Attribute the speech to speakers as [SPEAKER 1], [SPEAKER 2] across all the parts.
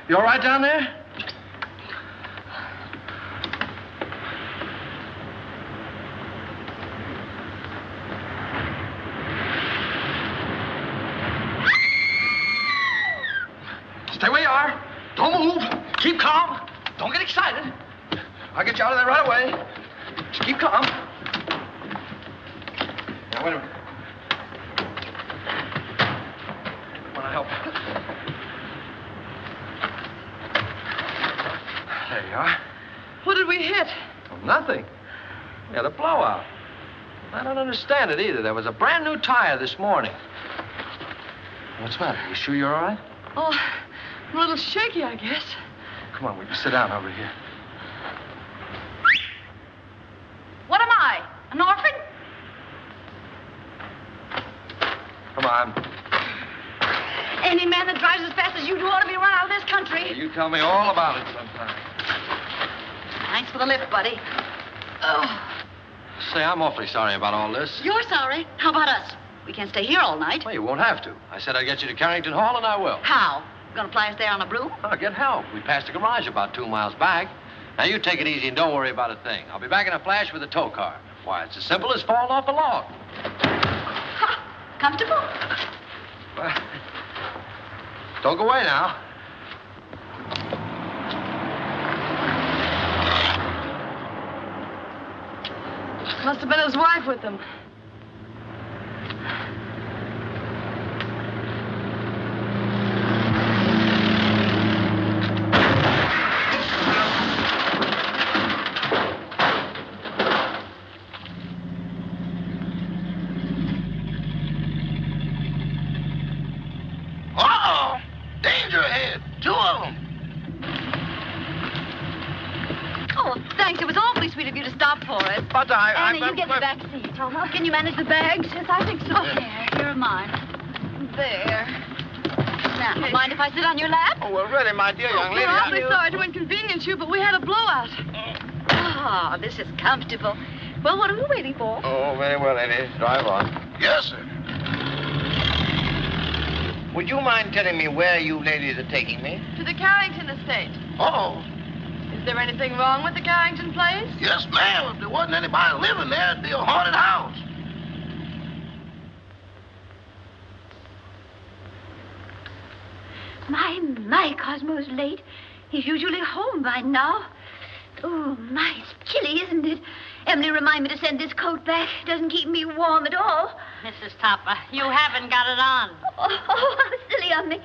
[SPEAKER 1] You all right down there? Stay where you are. Don't move. Keep calm. Don't get excited. I'll get you out of there right away. Just keep calm. Now, wait a minute. I want to help. There you are.
[SPEAKER 2] What did we hit?
[SPEAKER 1] Well, nothing. We had a blowout. I don't understand it either. There was a brand new tire this morning. What's the matter? You sure you're all right?
[SPEAKER 2] Oh, I'm a little shaky, I guess.
[SPEAKER 1] Come on, we can sit down over here.
[SPEAKER 2] What am I? An orphan?
[SPEAKER 1] Come on.
[SPEAKER 2] Any man that drives as fast as you do ought to be run out of this country.
[SPEAKER 1] Well, you tell me all about it sometime.
[SPEAKER 2] Thanks for the lift, buddy. Oh.
[SPEAKER 1] Say, I'm awfully sorry about all this.
[SPEAKER 2] You're sorry. How about us? We can't stay here all night.
[SPEAKER 1] Well, you won't have to. I said I'd get you to Carrington Hall, and I will.
[SPEAKER 2] How? Gonna fly us there on a broom?
[SPEAKER 1] I'll get help. We passed a garage about 2 miles back. Now, you take it easy and don't worry about a thing. I'll be back in a flash with a tow car. Why, it's as simple as falling off a log.
[SPEAKER 2] Ha! Comfortable?
[SPEAKER 1] Well, don't go away now.
[SPEAKER 2] Must have been his wife with him.
[SPEAKER 3] But
[SPEAKER 2] Annie, you get the back seat. Can you manage the bags? Yes, I think so. There, here are mine. There. Now, mind if I sit on your lap?
[SPEAKER 3] Oh, well, really, my dear young lady.
[SPEAKER 2] We're awfully sorry to inconvenience you, but we had a blowout. Ah, this is comfortable. Well, what are we waiting for?
[SPEAKER 3] Oh, very well, Eddie. Drive on. Yes, sir. Would you mind telling me where you ladies are taking me?
[SPEAKER 2] To the Carrington estate.
[SPEAKER 3] Oh.
[SPEAKER 2] Is there anything wrong with the Carrington place?
[SPEAKER 3] Yes, ma'am. If there wasn't anybody living there, it'd be a haunted house.
[SPEAKER 4] My, Cosmo's late. He's usually home by now. Oh, my, it's chilly, isn't it? Emily, remind me to send this coat back. It doesn't keep me warm at all.
[SPEAKER 5] Mrs. Topper, you haven't got it on.
[SPEAKER 4] Oh, how silly of me.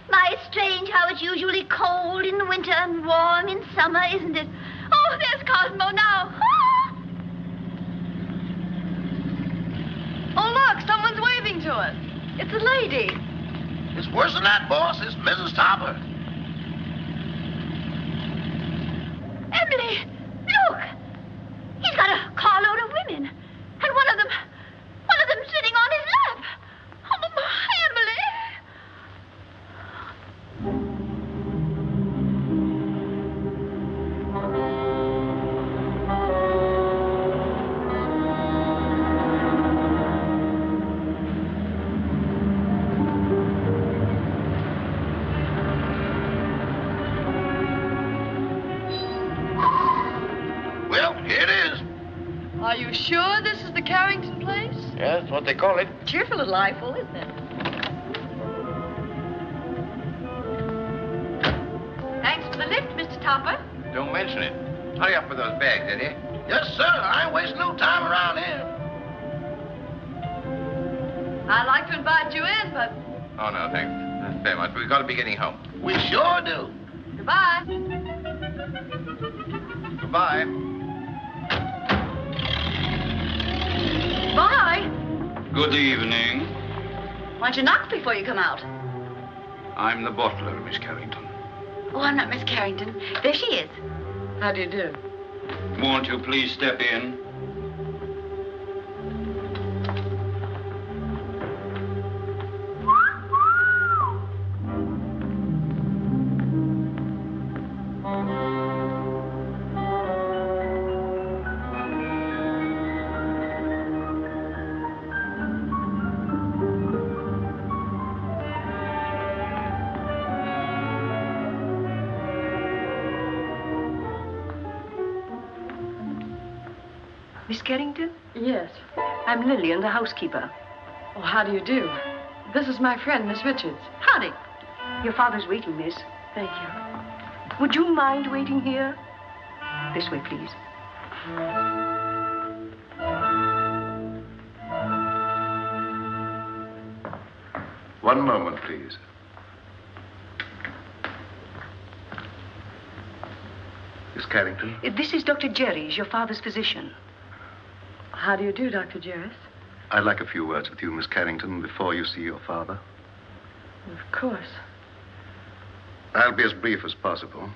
[SPEAKER 4] My, it's strange how it's usually cold in the winter and warm in summer, isn't it? Oh, there's Cosmo now. Ah!
[SPEAKER 2] Oh, look, someone's waving to us. It's a lady.
[SPEAKER 3] It's worse than that, boss. It's Mrs. Topper.
[SPEAKER 4] Emily, look. He's got a carload of women. And one of them sitting on his lap. Oh, my, Emily.
[SPEAKER 2] Are you sure this is the Carrington place?
[SPEAKER 3] Yeah, that's what they call it.
[SPEAKER 2] Cheerful little eyeful, isn't it? Thanks for the lift, Mr. Topper.
[SPEAKER 3] Don't mention it. Hurry up with those bags, Eddie. Yes, sir. I ain't wasting no time around here.
[SPEAKER 2] I'd like to invite you in, but...
[SPEAKER 3] Oh, no, thanks. Very much. We've got to be getting home. We sure do.
[SPEAKER 2] Goodbye.
[SPEAKER 3] Goodbye.
[SPEAKER 2] Bye.
[SPEAKER 6] Good evening.
[SPEAKER 2] Why don't you knock before you come out?
[SPEAKER 6] I'm the butler, Miss Carrington.
[SPEAKER 2] Oh, I'm not Miss Carrington. There she is. How do you do?
[SPEAKER 6] Won't you please step in?
[SPEAKER 7] Miss Carrington?
[SPEAKER 8] Yes.
[SPEAKER 7] I'm Lillian, the housekeeper.
[SPEAKER 8] Oh, how do you do? This is my friend, Miss Richards.
[SPEAKER 7] Howdy. Your father's waiting, miss.
[SPEAKER 8] Thank you.
[SPEAKER 7] Would you mind waiting here? This way, please.
[SPEAKER 3] One moment, please. Miss Carrington?
[SPEAKER 7] This is Dr. Jerry's, your father's physician.
[SPEAKER 8] How do you do, Dr. Jerris?
[SPEAKER 3] I'd like a few words with you, Miss Carrington, before you see your father.
[SPEAKER 8] Of course.
[SPEAKER 3] I'll be as brief as possible.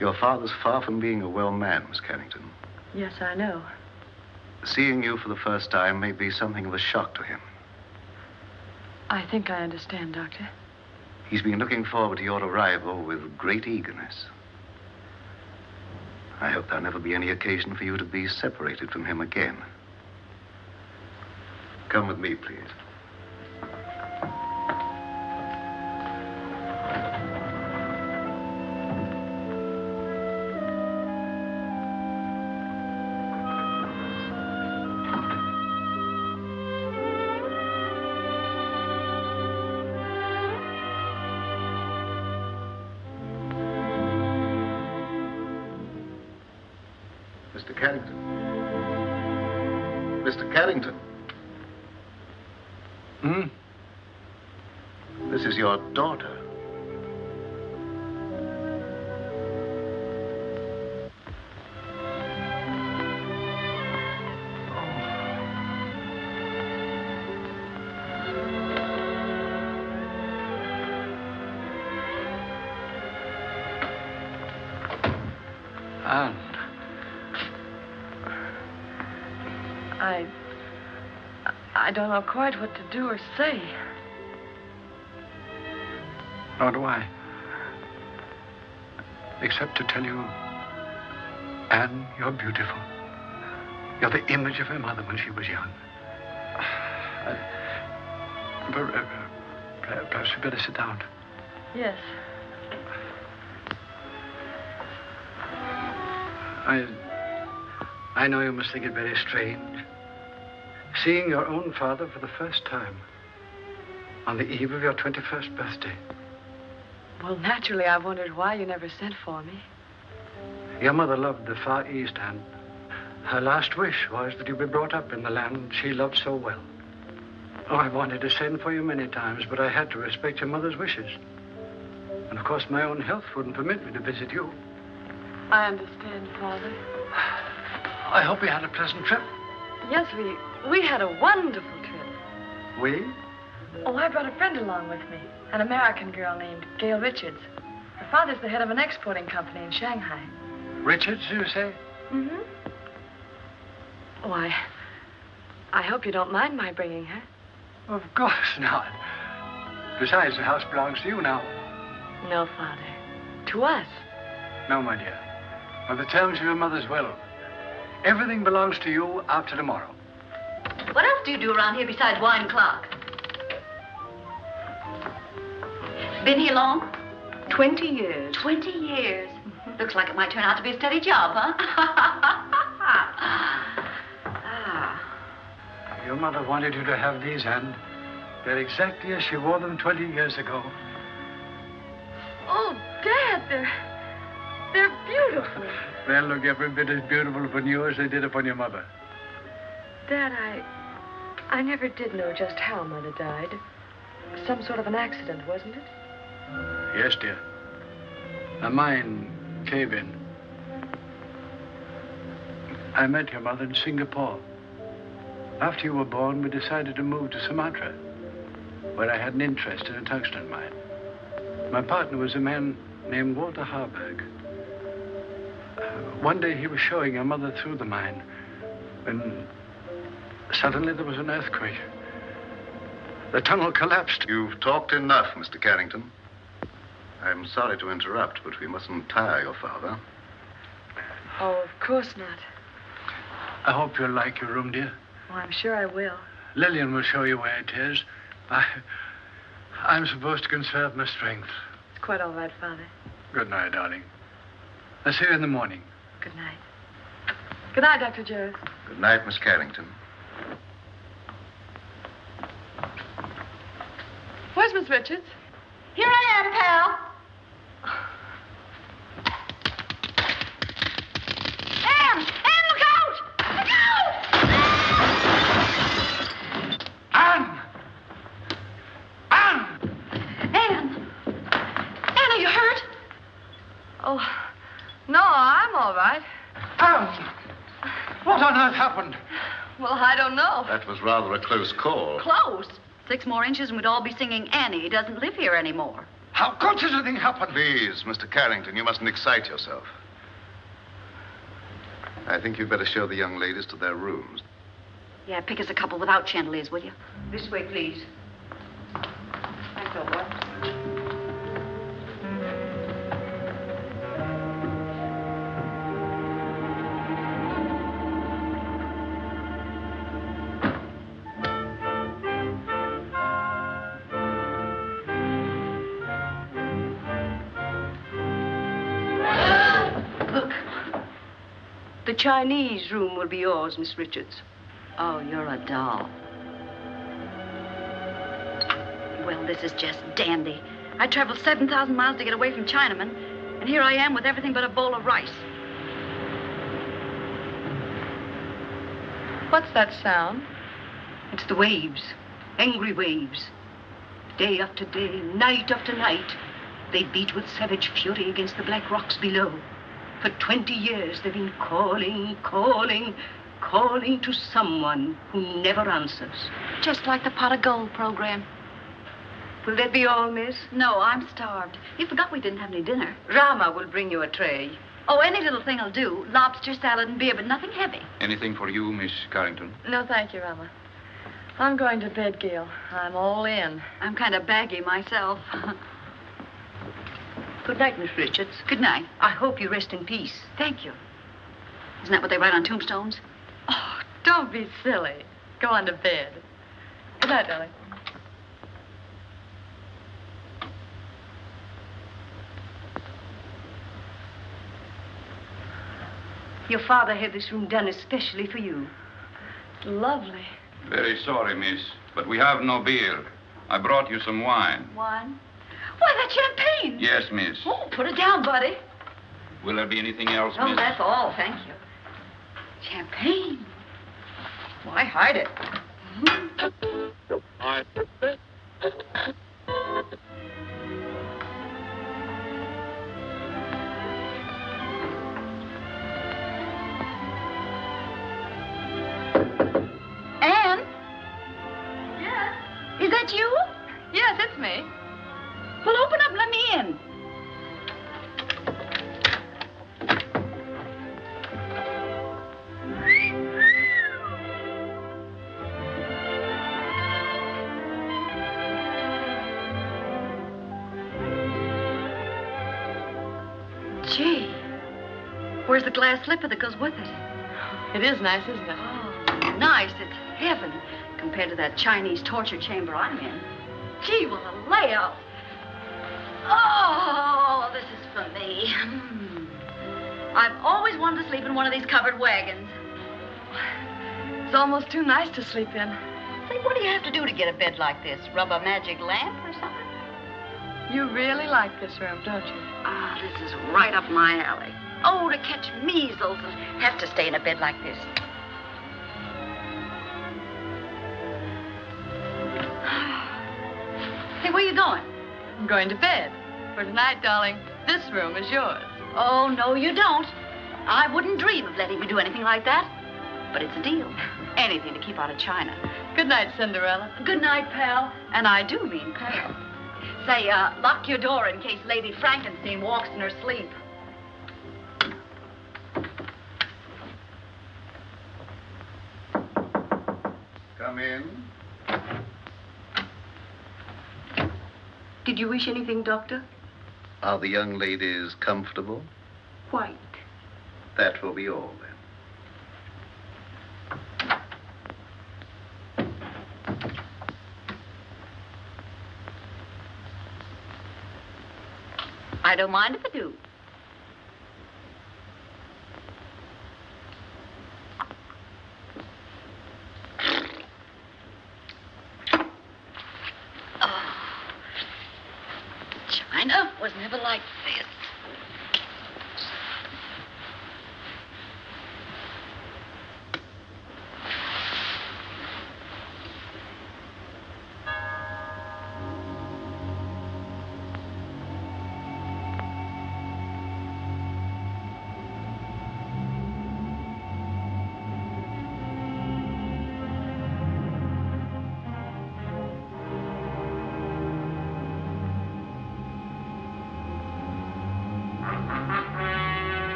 [SPEAKER 3] Your father's far from being a well man, Miss Carrington.
[SPEAKER 8] Yes, I know.
[SPEAKER 3] Seeing you for the first time may be something of a shock to him.
[SPEAKER 8] I think I understand, Doctor.
[SPEAKER 3] He's been looking forward to your arrival with great eagerness. I hope there'll never be any occasion for you to be separated from him again. Come with me, please. Mr. Carrington. Mr. Carrington. This is your daughter.
[SPEAKER 9] Anne.
[SPEAKER 8] I don't know quite what to do or say.
[SPEAKER 9] Nor do I. Except to tell you, Anne, you're beautiful. You're the image of her mother when she was young. Perhaps we better sit down.
[SPEAKER 8] Yes.
[SPEAKER 9] I know you must think it very strange. Seeing your own father for the first time on the eve of your 21st birthday.
[SPEAKER 8] Well, naturally, I wondered why you never sent for me.
[SPEAKER 9] Your mother loved the Far East, and her last wish was that you be brought up in the land she loved so well. Oh, I wanted to send for you many times, but I had to respect your mother's wishes. And, of course, my own health wouldn't permit me to visit you.
[SPEAKER 8] I understand, Father.
[SPEAKER 9] I hope you had a pleasant trip.
[SPEAKER 8] Yes, we had a wonderful trip.
[SPEAKER 9] We?
[SPEAKER 8] Oh, I brought a friend along with me, an American girl named Gail Richards. Her father's the head of an exporting company in Shanghai.
[SPEAKER 9] Richards, you say?
[SPEAKER 8] Mm-hmm. Oh, I hope you don't mind my bringing her.
[SPEAKER 9] Of course not. Besides, the house belongs to you now.
[SPEAKER 8] No, Father. To us.
[SPEAKER 9] No, my dear. By the terms of your mother's will, everything belongs to you after tomorrow.
[SPEAKER 2] What else do you do around here besides wine clock? Been here long?
[SPEAKER 7] 20 years.
[SPEAKER 2] 20 years. Looks like it might turn out to be a steady job, huh?
[SPEAKER 9] Your mother wanted you to have these, and they're exactly as she wore them 20 years ago.
[SPEAKER 8] Oh, Dad, they're beautiful.
[SPEAKER 9] They'll look every bit as beautiful upon you as they did upon your mother.
[SPEAKER 8] Dad, I never did know just how Mother died. Some sort of an accident, wasn't it?
[SPEAKER 9] Yes, dear. A mine cave-in. I met your mother in Singapore. After you were born, we decided to move to Sumatra, where I had an interest in a tungsten mine. My partner was a man named Walter Harburg. One day he was showing your mother through the mine when suddenly there was an earthquake. The tunnel collapsed.
[SPEAKER 3] You've talked enough, Mr. Carrington. I'm sorry to interrupt, but we mustn't tire your father.
[SPEAKER 8] Oh, of course not.
[SPEAKER 9] I hope you'll like your room, dear.
[SPEAKER 8] Oh, I'm sure I will.
[SPEAKER 9] Lillian will show you where it is. I'm supposed to conserve my strength.
[SPEAKER 8] It's quite all right, Father.
[SPEAKER 9] Good night, darling. I'll see you in the morning.
[SPEAKER 8] Good night. Good night, Dr. Jarrett.
[SPEAKER 3] Good night, Miss Carrington.
[SPEAKER 8] Where's Miss Richards?
[SPEAKER 2] Here I am, pal. Anne! Anne, look out! Look out!
[SPEAKER 9] Anne! Anne!
[SPEAKER 2] Anne! Anne, are you hurt?
[SPEAKER 8] Oh, no, I'm all right.
[SPEAKER 9] Anne! What on earth happened?
[SPEAKER 8] Well, I don't know.
[SPEAKER 3] That was rather a close call.
[SPEAKER 2] Close. 6 more inches and we'd all be singing Annie doesn't live here anymore.
[SPEAKER 9] How could such a thing happen?
[SPEAKER 3] Please, Mr. Carrington, you mustn't excite yourself. I think you'd better show the young ladies to their rooms.
[SPEAKER 2] Yeah, pick us a couple without chandeliers, will you?
[SPEAKER 7] This way, please. Thanks, old boy. Look. The Chinese room will be yours, Miss Richards.
[SPEAKER 2] Oh, you're a doll. Well, this is just dandy. I traveled 7,000 miles to get away from Chinamen, and here I am with everything but a bowl of rice.
[SPEAKER 8] What's that sound?
[SPEAKER 7] It's the waves, angry waves. Day after day, night after night, they beat with savage fury against the black rocks below. For 20 years, they've been calling, calling, calling to someone who never answers.
[SPEAKER 2] Just like the Pot of Gold program.
[SPEAKER 7] Will that be all, miss?
[SPEAKER 2] No, I'm starved. You forgot we didn't have any dinner.
[SPEAKER 7] Rama will bring you a tray.
[SPEAKER 2] Oh, any little thing will do. Lobster, salad, and beer, but nothing heavy.
[SPEAKER 6] Anything for you, Miss Carrington?
[SPEAKER 8] No, thank you, Rama. I'm going to bed, Gail. I'm all in.
[SPEAKER 2] I'm kind of baggy myself.
[SPEAKER 7] Good night, Miss Richards.
[SPEAKER 2] Good night.
[SPEAKER 7] I hope you rest in peace.
[SPEAKER 2] Thank you. Isn't that what they write on tombstones?
[SPEAKER 8] Oh, don't be silly. Go on to bed. Good night, darling.
[SPEAKER 7] Your father had this room done especially for you.
[SPEAKER 8] Lovely.
[SPEAKER 6] Very sorry, miss, but we have no beer. I brought you some wine.
[SPEAKER 2] Wine? Why, that's champagne.
[SPEAKER 6] Yes, miss.
[SPEAKER 2] Oh, put it down, buddy.
[SPEAKER 6] Will there be anything else,
[SPEAKER 2] Oh,
[SPEAKER 6] miss?
[SPEAKER 2] that's all, thank you. Champagne. Why hide it? Anne?
[SPEAKER 8] Yes?
[SPEAKER 2] Is that you?
[SPEAKER 8] Yes, it's me.
[SPEAKER 2] Well, open up and let me in. Gee, where's the glass slipper that goes with it?
[SPEAKER 8] It is nice, isn't it?
[SPEAKER 2] Oh, nice. It's heaven compared to that Chinese torture chamber I'm in. Gee, what a layout. Oh, this is for me. I've always wanted to sleep in one of these covered wagons.
[SPEAKER 8] It's almost too nice to sleep in.
[SPEAKER 2] Say, what do you have to do to get a bed like this? Rub a magic lamp or something?
[SPEAKER 8] You really like this room, don't you?
[SPEAKER 2] Ah, this is right up my alley. Oh, to catch measles and have to stay in a bed like this. Hey, where you going?
[SPEAKER 8] I'm going to bed. For tonight, darling, this room is yours.
[SPEAKER 2] Oh, no, you don't. I wouldn't dream of letting you do anything like that. But it's a deal. Anything to keep out of China.
[SPEAKER 8] Good night, Cinderella.
[SPEAKER 2] Good night, pal. And I do mean pal. Say, lock your door in case Lady Frankenstein walks in her sleep.
[SPEAKER 3] Come in.
[SPEAKER 7] Did you wish anything, Doctor?
[SPEAKER 3] Are the young ladies comfortable?
[SPEAKER 7] Quite.
[SPEAKER 3] That will be all, then.
[SPEAKER 2] I don't mind if I do. China was never like this.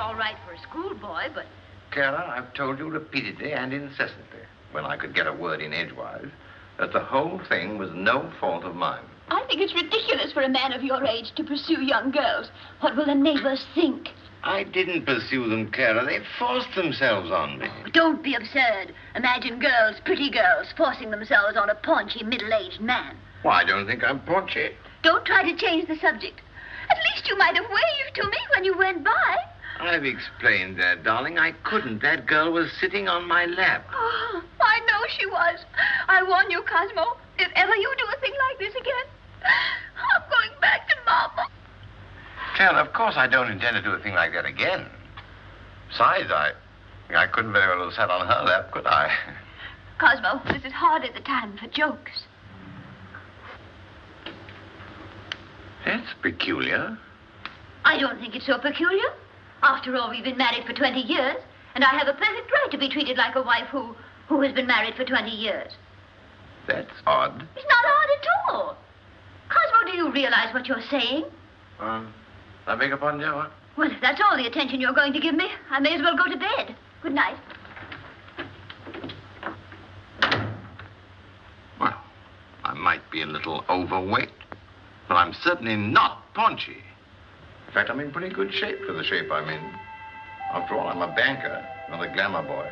[SPEAKER 4] All right for a schoolboy, but...
[SPEAKER 10] Clara, I've told you repeatedly and incessantly, when I could get a word in edgewise, that the whole thing was no fault of mine.
[SPEAKER 4] I think it's ridiculous for a man of your age to pursue young girls. What will the neighbors think?
[SPEAKER 10] I didn't pursue them, Clara. They forced themselves on me.
[SPEAKER 4] Don't be absurd. Imagine girls, pretty girls, forcing themselves on a paunchy, middle-aged man.
[SPEAKER 10] Well, I don't think I'm paunchy.
[SPEAKER 4] Don't try to change the subject. At least you might have waved to me when you went by.
[SPEAKER 10] I've explained that, darling. I couldn't. That girl was sitting on my lap.
[SPEAKER 4] Oh, I know she was. I warn you, Cosmo, if ever you do a thing like this again, I'm going back to Mama.
[SPEAKER 10] Phil, of course I don't intend to do a thing like that again. Besides, I couldn't very well have sat on her lap, could I?
[SPEAKER 4] Cosmo, this is hardly the time for jokes.
[SPEAKER 10] That's peculiar.
[SPEAKER 4] I don't think it's so peculiar. After all, we've been married for 20 years, and I have a perfect right to be treated like a wife who has been married for 20 years.
[SPEAKER 10] That's odd.
[SPEAKER 4] It's not odd at all. Cosmo, do you realize what you're saying?
[SPEAKER 10] I beg your pardon, dear, what?
[SPEAKER 4] Well, if that's all the attention you're going to give me, I may as well go to bed. Good night.
[SPEAKER 10] Well, I might be a little overweight, but I'm certainly not paunchy. In fact, I'm in pretty good shape for the shape I'm in. After all, I'm a banker, not a glamour boy.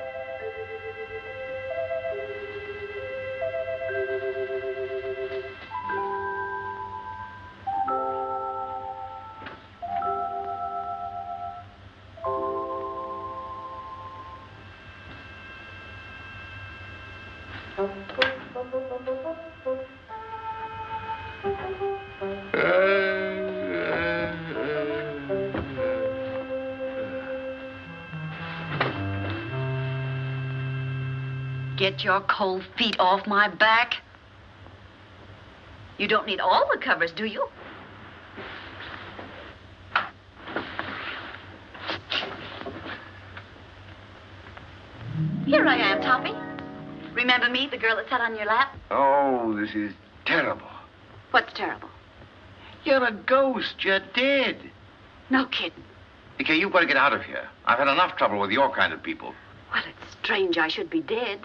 [SPEAKER 7] Get your cold feet off my back. You don't need all the covers, do you? Here I am, Toppy. Remember me, the girl that sat on your lap?
[SPEAKER 10] Oh, this is terrible.
[SPEAKER 7] What's terrible?
[SPEAKER 10] You're a ghost. You're dead.
[SPEAKER 7] No kidding.
[SPEAKER 10] Okay, you've got to get out of here. I've had enough trouble with your kind of people.
[SPEAKER 7] Well, it's strange I should be dead.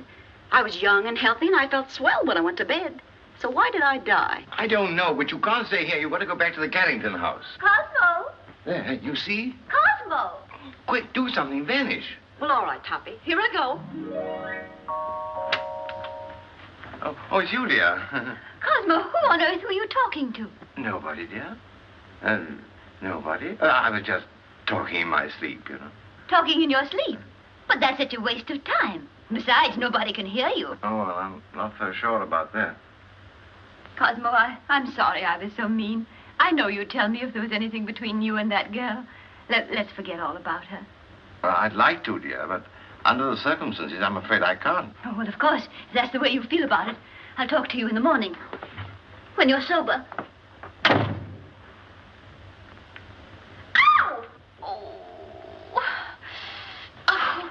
[SPEAKER 7] I was young and healthy, and I felt swell when I went to bed. So why did I die?
[SPEAKER 10] I don't know, but you can't stay here. You've got to go back to the Carrington house.
[SPEAKER 4] Cosmo!
[SPEAKER 10] There, you see?
[SPEAKER 4] Cosmo!
[SPEAKER 10] Quick, do something. Vanish.
[SPEAKER 7] Well, all right, Toppy. Here I go.
[SPEAKER 10] Oh, it's you, dear.
[SPEAKER 4] Cosmo, who on earth were you talking to?
[SPEAKER 10] Nobody, dear. Nobody. I was just talking in my sleep, you know.
[SPEAKER 4] Talking in your sleep? But that's such a waste of time. Besides, nobody can hear you.
[SPEAKER 10] Oh, well, I'm not so sure about that.
[SPEAKER 4] Cosmo, I'm sorry I was so mean. I know you'd tell me if there was anything between you and that girl. Let's forget all about her.
[SPEAKER 10] Well, I'd like to, dear, but under the circumstances, I'm afraid I can't.
[SPEAKER 4] Oh, well, of course, if that's the way you feel about it. I'll talk to you in the morning, when you're sober. Ow! Oh. Oh.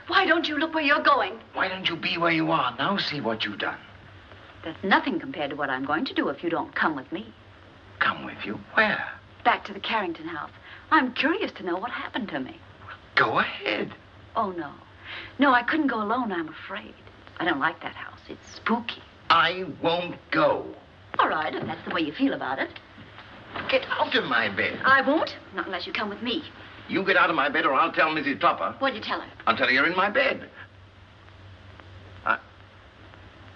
[SPEAKER 4] Why don't you look where you're going?
[SPEAKER 10] Why don't you be where you are? Now see what you've done.
[SPEAKER 7] That's nothing compared to what I'm going to do if you don't come with me.
[SPEAKER 10] Come with you? Where?
[SPEAKER 7] Back to the Carrington house. I'm curious to know what happened to me.
[SPEAKER 10] Go ahead.
[SPEAKER 7] Oh, no. No, I couldn't go alone, I'm afraid. I don't like that house. It's spooky.
[SPEAKER 10] I won't go.
[SPEAKER 7] All right, if that's the way you feel about it.
[SPEAKER 10] Get out of my bed.
[SPEAKER 7] I won't, not unless you come with me.
[SPEAKER 10] You get out of my bed or I'll tell Mrs. Topper.
[SPEAKER 7] What'd you tell her?
[SPEAKER 10] I'll tell her you're in my bed.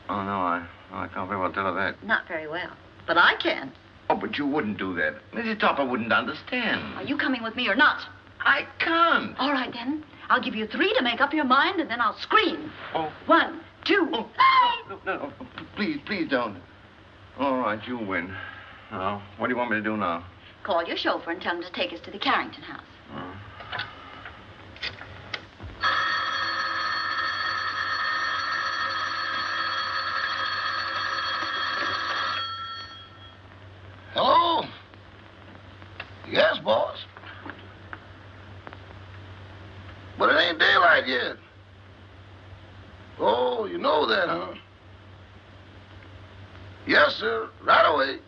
[SPEAKER 10] Oh, no, I can't very well tell her that.
[SPEAKER 7] Not very well. But I can.
[SPEAKER 10] Oh, but you wouldn't do that. Mrs. Topper wouldn't understand.
[SPEAKER 7] Are you coming with me or not?
[SPEAKER 10] I can't.
[SPEAKER 7] All right, then. I'll give you 3 to make up your mind, and then I'll scream.
[SPEAKER 10] Oh.
[SPEAKER 7] 1, 2.
[SPEAKER 10] Oh. No, please don't. All right, you win. Now, what do you want me to do now?
[SPEAKER 7] Call your chauffeur and tell him to take us to the Carrington house.
[SPEAKER 3] Hello? Yes, boss. But it ain't daylight yet. Oh, you know that, huh? Yes, sir. Right away.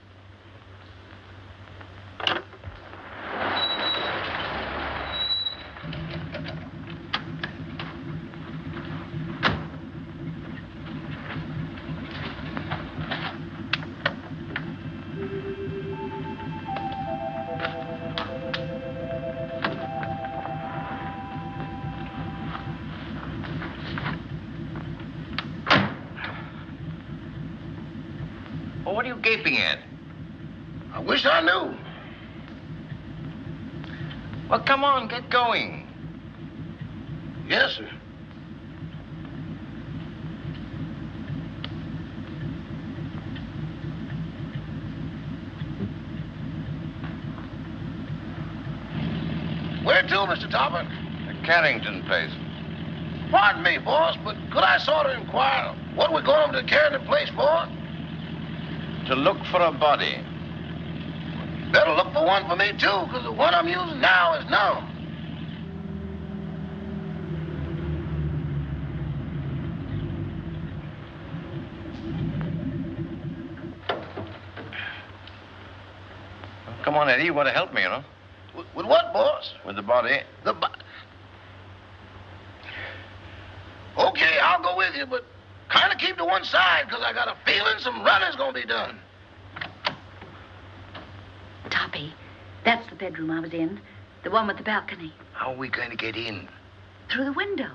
[SPEAKER 10] Oh, what are you gaping at?
[SPEAKER 3] I wish I knew.
[SPEAKER 10] Well, come on, get going.
[SPEAKER 3] Yes, sir.
[SPEAKER 11] to, Mr. Topper?
[SPEAKER 10] The Carrington place.
[SPEAKER 11] Pardon me, boss, but could I sort of inquire what we're going over to the Carrington place for?
[SPEAKER 10] To look for a body.
[SPEAKER 11] Better look for one for me, too, because the one I'm using now is numb.
[SPEAKER 10] Come on, Eddie. You want to help me, you know?
[SPEAKER 11] With what, boss?
[SPEAKER 10] With the body.
[SPEAKER 11] Okay, I'll go with you, but kind of keep to one side, because I got a feeling some running's going to be done.
[SPEAKER 2] Toppy, that's the bedroom I was in. The one with the balcony.
[SPEAKER 10] How are we going to get in?
[SPEAKER 2] Through the window.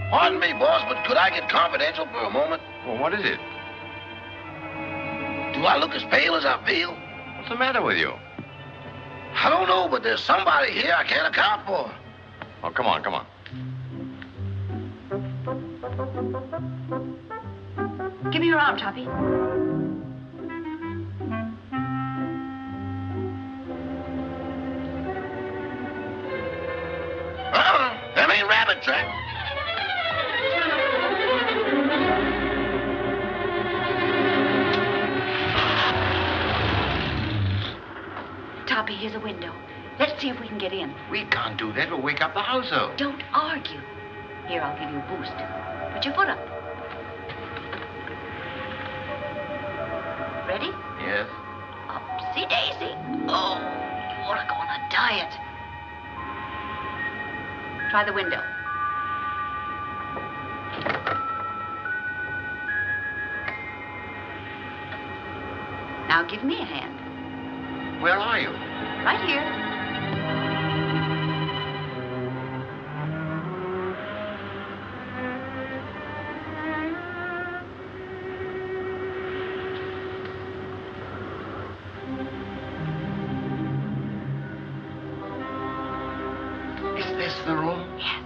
[SPEAKER 11] Pardon me, boss, but could I get confidential for a moment?
[SPEAKER 10] Well, what is it?
[SPEAKER 11] Do I look as pale as I feel?
[SPEAKER 10] What's the matter with you?
[SPEAKER 11] I don't know, but there's somebody here I can't account for.
[SPEAKER 10] Oh, come on, come on.
[SPEAKER 2] Give me your arm, Toppy.
[SPEAKER 11] Them ain't rabbit tracks.
[SPEAKER 2] Toppy, here's a window. Let's see if we can get in.
[SPEAKER 10] We can't do that. We'll wake up the household.
[SPEAKER 2] Don't argue. Here, I'll give you a boost. Put your foot up. Ready?
[SPEAKER 10] Yes.
[SPEAKER 2] Upsy daisy. Oh, you ought to go on a diet. Try the window. Now give me a hand.
[SPEAKER 10] Where are you?
[SPEAKER 2] Right here.
[SPEAKER 10] Is this the room?
[SPEAKER 2] Yes.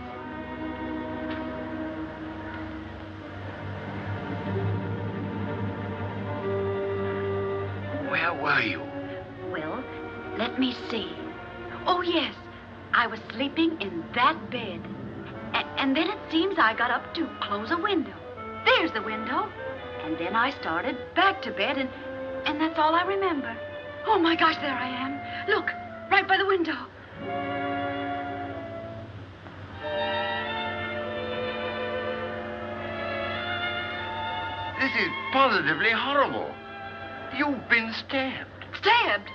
[SPEAKER 10] Where were you?
[SPEAKER 2] Well, let me see. Oh, yes. I was sleeping in that bed. And then it seems I got up to close a window. There's the window. And then I started back to bed, and that's all I remember. Oh, my gosh, there I am. Look, right by the window.
[SPEAKER 10] This is positively horrible. You've been stabbed.
[SPEAKER 2] Stabbed?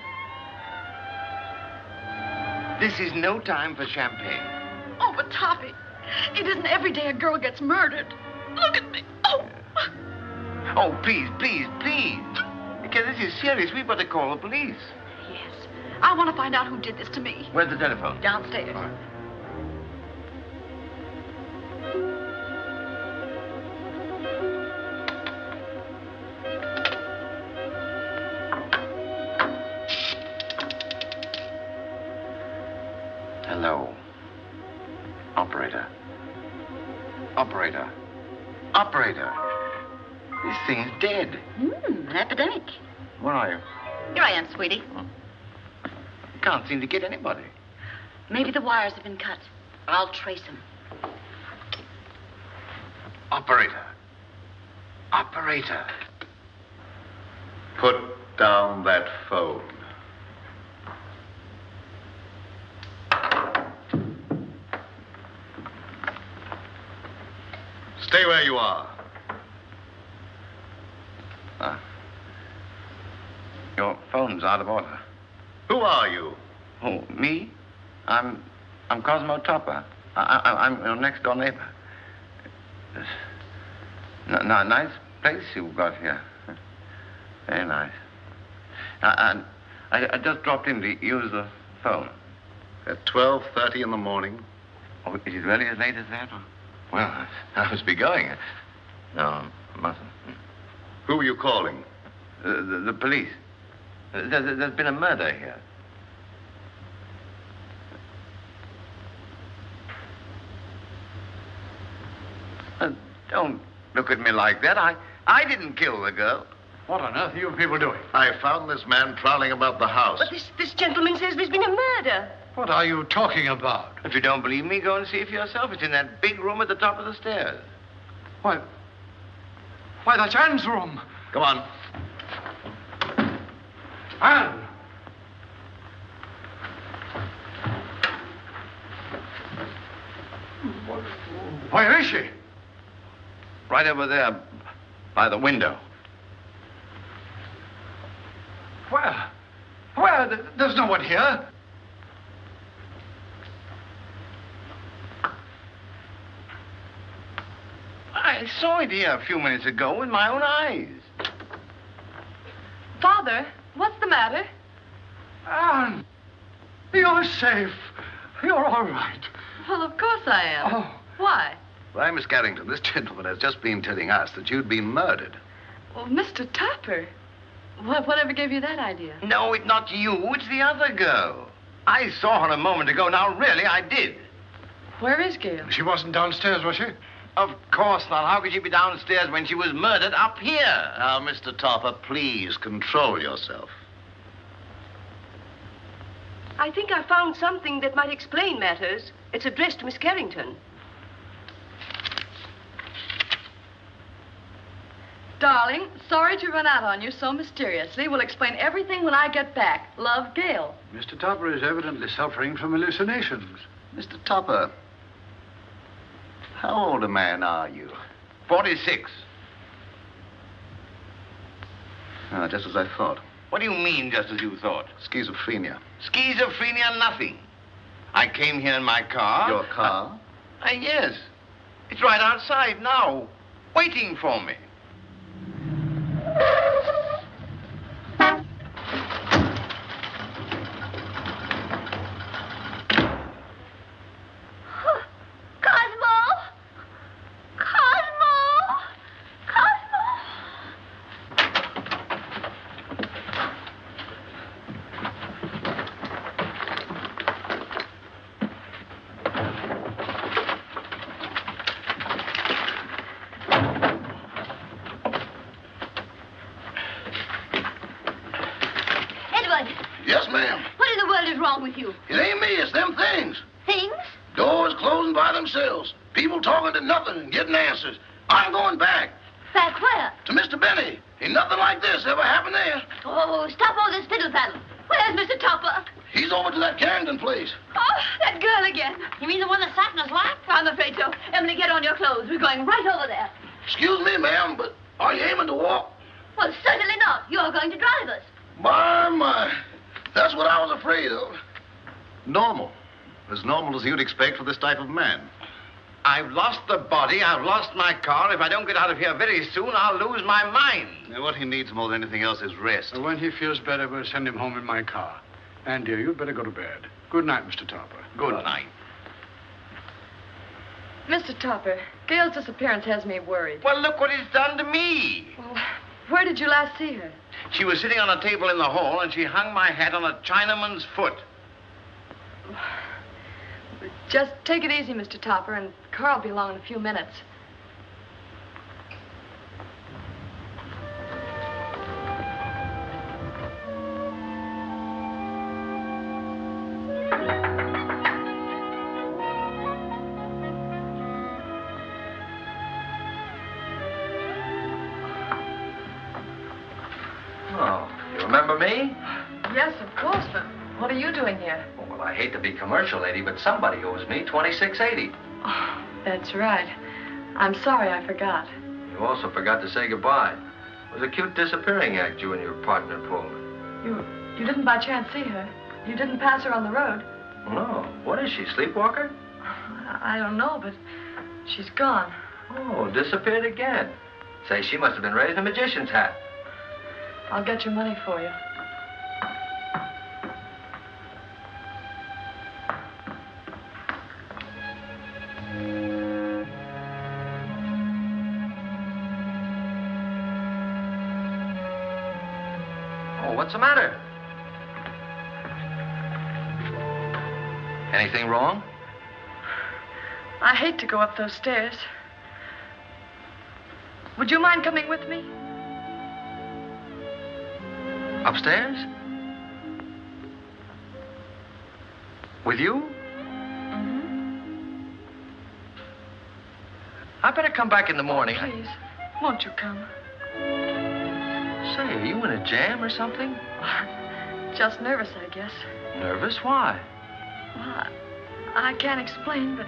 [SPEAKER 10] This is no time for champagne.
[SPEAKER 8] Oh, but Toppy, it isn't every day a girl gets murdered. Look at me. Oh.
[SPEAKER 10] Oh, please, please, please. Because this is serious. We've got to call the police.
[SPEAKER 8] Yes. I want to find out who did this to me.
[SPEAKER 10] Where's the telephone?
[SPEAKER 8] Downstairs.
[SPEAKER 10] All right. Hello. Operator. Operator. Operator. This thing's dead.
[SPEAKER 2] An epidemic.
[SPEAKER 10] Where are you?
[SPEAKER 2] Here I am, sweetie.
[SPEAKER 10] Can't seem to get anybody.
[SPEAKER 2] Maybe the wires have been cut. I'll trace them.
[SPEAKER 10] Operator. Operator.
[SPEAKER 3] Put down that phone. Stay where you are.
[SPEAKER 10] Your phone's out of order.
[SPEAKER 3] Who are you?
[SPEAKER 10] Oh, me? I'm Cosmo Topper. I'm your next door neighbor. Nice place you've got here. Very nice. I just dropped in to use the phone.
[SPEAKER 3] At 12:30 in the morning?
[SPEAKER 10] Oh, is it really as late as that? Well, I must be going. No, I mustn't.
[SPEAKER 3] Who are you calling?
[SPEAKER 10] The police. There's been a murder here. Don't look at me like that. I didn't kill the girl.
[SPEAKER 9] What on earth are you people doing?
[SPEAKER 3] I found this man prowling about the house.
[SPEAKER 7] But this gentleman says there's been a murder.
[SPEAKER 9] What are you talking about?
[SPEAKER 10] If you don't believe me, go and see for yourself. It's in that big room at the top of the stairs.
[SPEAKER 9] Why, that's Anne's room.
[SPEAKER 3] Come on.
[SPEAKER 9] Anne! Where is she?
[SPEAKER 10] Right over there, by the window.
[SPEAKER 9] Where? There's no one here.
[SPEAKER 10] I saw it here a few minutes ago with my own eyes.
[SPEAKER 8] Father, what's the matter?
[SPEAKER 9] Anne, you're safe. You're all right.
[SPEAKER 8] Well, of course I am.
[SPEAKER 9] Oh.
[SPEAKER 8] Why?
[SPEAKER 3] Why, Miss Carrington, this gentleman has just been telling us that you'd been murdered.
[SPEAKER 8] Well, Mr. Topper. Whatever gave you that idea?
[SPEAKER 10] No, it's not you. It's the other girl. I saw her a moment ago. Now, really, I did.
[SPEAKER 8] Where is Gail?
[SPEAKER 9] She wasn't downstairs, was she?
[SPEAKER 10] Of course not. How could she be downstairs when she was murdered up here?
[SPEAKER 3] Now, Mr. Topper, please control yourself.
[SPEAKER 7] I think I found something that might explain matters. It's addressed to Miss Carrington.
[SPEAKER 8] Darling, sorry to run out on you so mysteriously. We'll explain everything when I get back. Love, Gail.
[SPEAKER 9] Mr. Topper is evidently suffering from hallucinations.
[SPEAKER 3] Mr. Topper, how old a man are you?
[SPEAKER 10] 46.
[SPEAKER 3] Just as I thought.
[SPEAKER 10] What do you mean, just as you thought?
[SPEAKER 3] Schizophrenia.
[SPEAKER 10] Schizophrenia, nothing. I came here in my car.
[SPEAKER 3] Your car?
[SPEAKER 10] Yes. It's right outside now, waiting for me.
[SPEAKER 11] Yes, ma'am.
[SPEAKER 4] What in the world is wrong with you?
[SPEAKER 11] It ain't me, it's them things.
[SPEAKER 4] Things?
[SPEAKER 11] Doors closing by themselves. People talking to nothing and getting answers. I'm going back.
[SPEAKER 4] Back where?
[SPEAKER 11] To Mr. Benny. Ain't nothing like this ever happened there.
[SPEAKER 4] Oh, stop all this fiddle-faddle. Where's Mr. Topper?
[SPEAKER 11] He's over to that Carrington place.
[SPEAKER 4] Oh, that girl again.
[SPEAKER 5] You mean the one that sat in his lap?
[SPEAKER 4] I'm afraid so. Emily, get on your clothes. We're going right over there.
[SPEAKER 11] Excuse me, ma'am, but are you aiming to walk?
[SPEAKER 4] Well, certainly not. You're going to drive us.
[SPEAKER 11] My. That's what I was afraid of.
[SPEAKER 3] Normal. As normal as you'd expect for this type of man.
[SPEAKER 10] I've lost the body. I've lost my car. If I don't get out of here very soon, I'll lose my mind.
[SPEAKER 3] Now, what he needs more than anything else is rest.
[SPEAKER 9] When he feels better, we'll send him home in my car. And, dear, you'd better go to bed. Good night, Mr. Topper.
[SPEAKER 10] Good night.
[SPEAKER 8] Mr. Topper, Gail's disappearance has me worried.
[SPEAKER 10] Well, look what it's done to me.
[SPEAKER 8] Well, where did you last see her?
[SPEAKER 10] She was sitting on a table in the hall, and she hung my hat on a Chinaman's foot.
[SPEAKER 8] Just take it easy, Mr. Topper, and Carl will be along in a few minutes.
[SPEAKER 1] Oh, you remember me?
[SPEAKER 8] Yes, of course, but what are you doing here?
[SPEAKER 1] Well, I hate to be commercial, lady, but somebody owes me $26.80.
[SPEAKER 8] Oh, that's right. I'm sorry I forgot.
[SPEAKER 1] You also forgot to say goodbye. It was a cute disappearing act you and your partner pulled.
[SPEAKER 8] You didn't by chance see her? You didn't pass her on the road?
[SPEAKER 1] No. What is she, sleepwalker?
[SPEAKER 8] I don't know, but she's gone.
[SPEAKER 1] Oh, disappeared again. Say, she must have been raising a magician's hat.
[SPEAKER 8] I'll get your money for you.
[SPEAKER 1] Oh, what's the matter? Anything wrong?
[SPEAKER 8] I hate to go up those stairs. Would you mind coming with me?
[SPEAKER 1] Upstairs? With you?
[SPEAKER 8] Mm-hmm.
[SPEAKER 1] I better come back in the morning.
[SPEAKER 8] Please, won't you come?
[SPEAKER 1] Say, are you in a jam or something?
[SPEAKER 8] Just nervous, I guess.
[SPEAKER 1] Nervous? Why?
[SPEAKER 8] Well, I can't explain, but...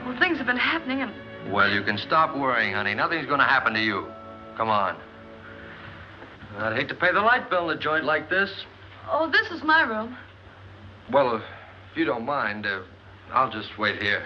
[SPEAKER 8] Well, things have been happening and...
[SPEAKER 1] Well, you can stop worrying, honey. Nothing's going to happen to you. Come on. I'd hate to pay the light bill in a joint like this.
[SPEAKER 8] Oh, this is my room.
[SPEAKER 1] Well, if you don't mind, I'll just wait here.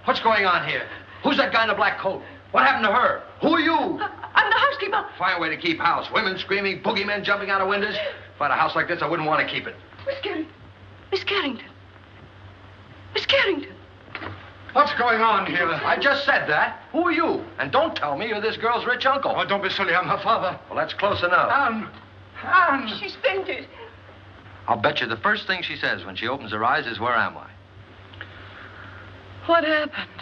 [SPEAKER 1] What's going on here? Who's that guy in the black coat? What happened to her? Who are you?
[SPEAKER 7] I'm the housekeeper.
[SPEAKER 1] Fine way to keep house. Women screaming, boogeymen jumping out of windows. If I had a house like this, I wouldn't want to keep it.
[SPEAKER 7] Miss Carrington. Miss Carrington.
[SPEAKER 9] What's going on here?
[SPEAKER 1] I just said that. Who are you? And don't tell me you're this girl's rich uncle.
[SPEAKER 9] Oh, don't be silly. I'm her father.
[SPEAKER 1] Well, that's close enough.
[SPEAKER 9] Anne.
[SPEAKER 7] She's fainted.
[SPEAKER 1] I'll bet you the first thing she says when she opens her eyes is, "Where am I?"
[SPEAKER 8] What happened?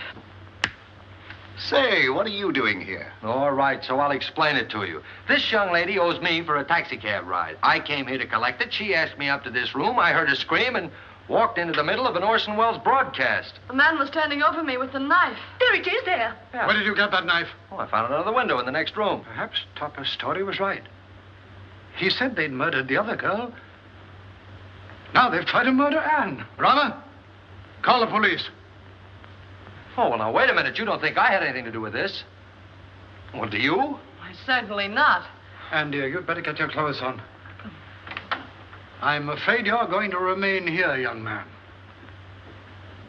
[SPEAKER 3] Say, what are you doing here?
[SPEAKER 1] All right, so I'll explain it to you. This young lady owes me for a taxicab ride. I came here to collect it. She asked me up to this room. I heard her scream and walked into the middle of an Orson Welles broadcast.
[SPEAKER 8] A man was standing over me with a knife.
[SPEAKER 7] There it is, there.
[SPEAKER 1] Yeah.
[SPEAKER 9] Where did you get that knife?
[SPEAKER 1] Oh, I found it under the window in the next room.
[SPEAKER 9] Perhaps Topper's story was right. He said they'd murdered the other girl. Now they've tried to murder Anne. Rama, call the police.
[SPEAKER 1] Oh, well, now, wait a minute. You don't think I had anything to do with this? Well, do you?
[SPEAKER 8] Why, certainly not.
[SPEAKER 9] Anne, dear, you'd better get your clothes on. I'm afraid you're going to remain here, young man.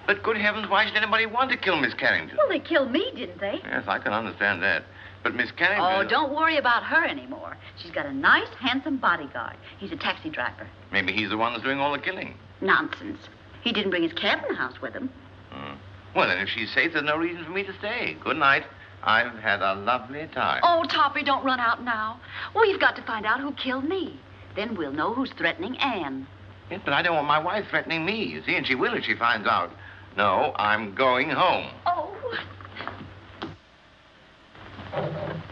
[SPEAKER 10] But good heavens, why should anybody want to kill Miss Carrington?
[SPEAKER 2] Well, they killed me, didn't they?
[SPEAKER 10] Yes, I can understand that. But Miss Carrington...
[SPEAKER 2] Oh, don't worry about her anymore. She's got a nice, handsome bodyguard. He's a taxi driver.
[SPEAKER 10] Maybe he's the one that's doing all the killing.
[SPEAKER 2] Nonsense. He didn't bring his cabin house with him.
[SPEAKER 10] Well, then, if she's safe, there's no reason for me to stay. Good night. I've had a lovely time.
[SPEAKER 2] Oh, Toppy, don't run out now. We've got to find out who killed me. Then we'll know who's threatening Anne.
[SPEAKER 10] Yes, but I don't want my wife threatening me, you see, and she will if she finds out. No, I'm going home.
[SPEAKER 2] Oh.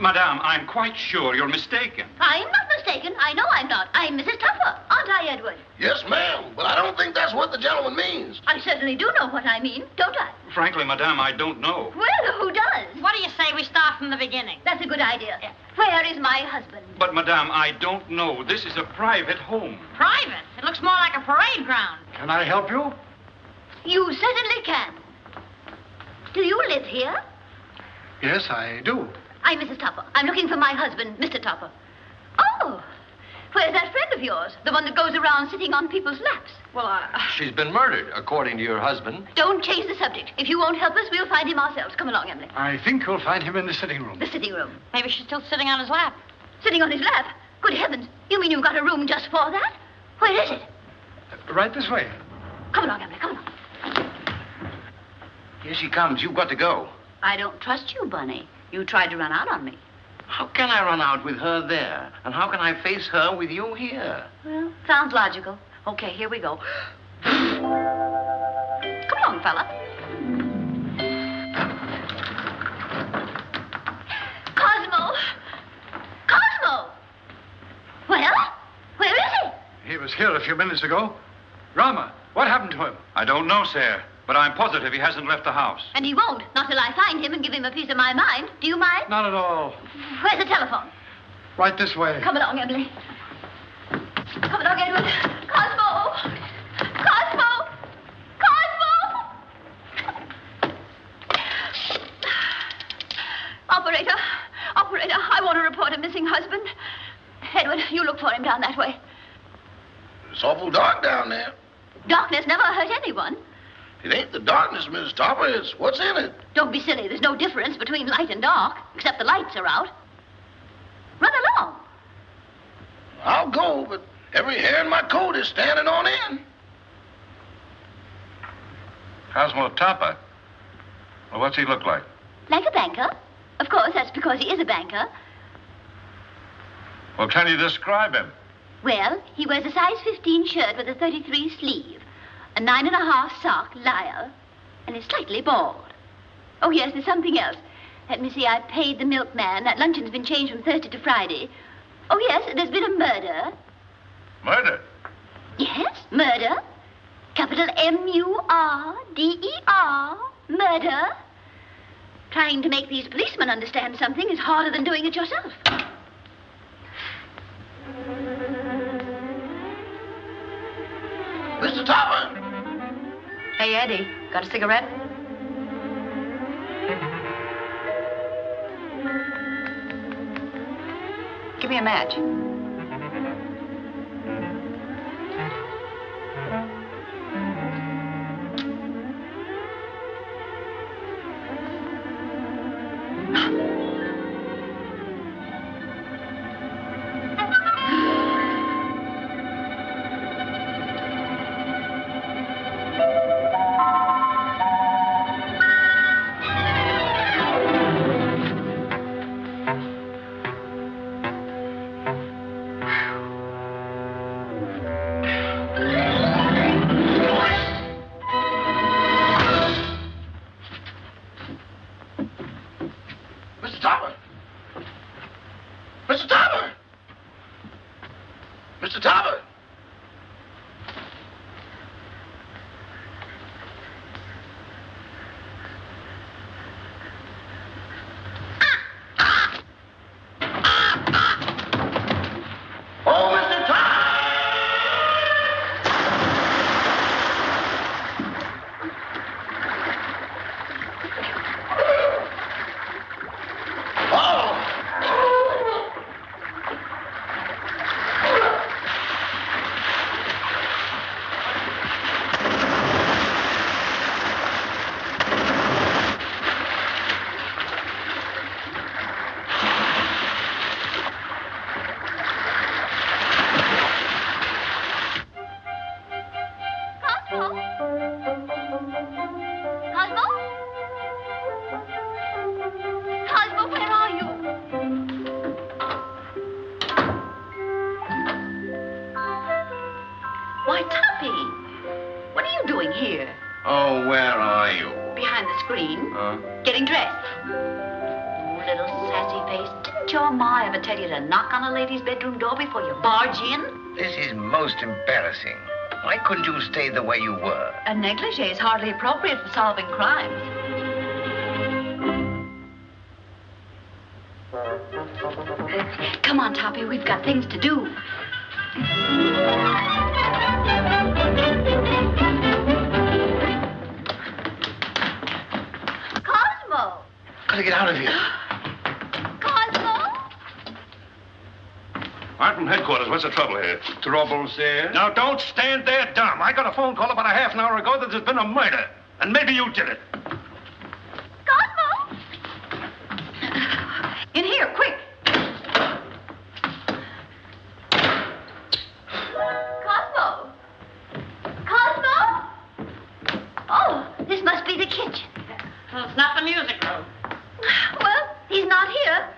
[SPEAKER 6] Madame, I'm quite sure you're mistaken.
[SPEAKER 4] I'm not mistaken. I know I'm not. I'm Mrs. Tupper, aren't I, Edward?
[SPEAKER 11] Yes, ma'am, but I don't think that's what the gentleman means.
[SPEAKER 4] I certainly do know what I mean, don't I?
[SPEAKER 6] Frankly, Madame, I don't know.
[SPEAKER 4] Well, who does?
[SPEAKER 5] What do you say we start from the beginning?
[SPEAKER 4] That's a good idea. Where is my husband?
[SPEAKER 6] But, Madame, I don't know. This is a private home.
[SPEAKER 5] Private? It looks more like a parade ground.
[SPEAKER 9] Can I help you?
[SPEAKER 4] You certainly can. Do you live here?
[SPEAKER 9] Yes, I do.
[SPEAKER 4] I'm Mrs. Tupper. I'm looking for my husband, Mr. Tupper. Oh, where's that friend of yours? The one that goes around sitting on people's laps?
[SPEAKER 8] Well,
[SPEAKER 1] She's been murdered, according to your husband.
[SPEAKER 4] Don't change the subject. If you won't help us, we'll find him ourselves. Come along, Emily.
[SPEAKER 9] I think you'll find him in the sitting room.
[SPEAKER 4] The sitting room.
[SPEAKER 5] Maybe she's still sitting on his lap.
[SPEAKER 4] Sitting on his lap? Good heavens. You mean you've got a room just for that? Where is it?
[SPEAKER 9] Right this way.
[SPEAKER 4] Come along, Emily. Come along.
[SPEAKER 10] Here she comes. You've got to go.
[SPEAKER 2] I don't trust you, Bunny. You tried to run out on me.
[SPEAKER 10] How can I run out with her there? And how can I face her with you here?
[SPEAKER 2] Well, sounds logical. Okay, here we go. Come along, fella.
[SPEAKER 4] Cosmo! Cosmo! Well, where is he?
[SPEAKER 9] He was here a few minutes ago. Rama, what happened to him?
[SPEAKER 6] I don't know, sir, but I'm positive he hasn't left the house.
[SPEAKER 4] And he won't, not till I find him and give him a piece of my mind. Do you mind?
[SPEAKER 9] Not at all.
[SPEAKER 4] Where's the telephone?
[SPEAKER 9] Right this way.
[SPEAKER 4] Come along, Emily. Come along, Edward. Cosmo! Cosmo! Cosmo! Operator, I want to report a missing husband. Edward, you look for him down that way.
[SPEAKER 11] It's awful dark down there.
[SPEAKER 4] Darkness never hurt anyone.
[SPEAKER 11] It ain't the darkness, Mrs. Topper. It's what's in it.
[SPEAKER 4] Don't be silly. There's no difference between light and dark, except the lights are out. Run along.
[SPEAKER 11] I'll go, but every hair in my coat is standing on end.
[SPEAKER 6] Cosmo Topper? Well, what's he look like?
[SPEAKER 4] Like a banker. Of course, that's because he is a banker.
[SPEAKER 6] Well, can you describe him?
[SPEAKER 4] Well, he wears a size 15 shirt with a 33 sleeve, a 9.5 sock lisle, and is slightly bald. Oh, yes, there's something else. Let me see, I paid the milkman. That luncheon's been changed from Thursday to Friday. Oh, yes, there's been a murder.
[SPEAKER 6] Murder?
[SPEAKER 4] Yes, murder. Capital M-U-R-D-E-R. Murder. Trying to make these policemen understand something is harder than doing it yourself.
[SPEAKER 11] Mr. Topper!
[SPEAKER 2] Hey, Eddie, got a cigarette? Give me a match.
[SPEAKER 11] Mr. Topper! Mr. Topper! Mr. Topper! Oh, Mr. Topper!
[SPEAKER 4] Cosmo, where are you?
[SPEAKER 2] Why, Tuppy, what are you doing here?
[SPEAKER 10] Oh, where are you?
[SPEAKER 2] Behind the screen?
[SPEAKER 10] Huh?
[SPEAKER 2] Getting dressed. Oh, little sassy face. Didn't your ma ever tell you to knock on a lady's bedroom door before you barge in?
[SPEAKER 12] This is most embarrassing. Why couldn't you stay the way you were?
[SPEAKER 2] A negligee is hardly appropriate for solving crimes. Come on, Toppy, we've got things to do.
[SPEAKER 4] Cosmo!
[SPEAKER 12] Gotta get out of here.
[SPEAKER 4] Cosmo!
[SPEAKER 13] I'm from headquarters. What's the trouble here?
[SPEAKER 6] Trouble, sir?
[SPEAKER 13] Now, don't stand there dumb. I got a phone call about a half an hour ago that there's been a murder. And maybe you did it.
[SPEAKER 4] Cosmo!
[SPEAKER 7] In here, quick!
[SPEAKER 4] Cosmo! Cosmo! Oh, this must be the kitchen.
[SPEAKER 5] Well, it's not the music room.
[SPEAKER 4] Well, he's not here.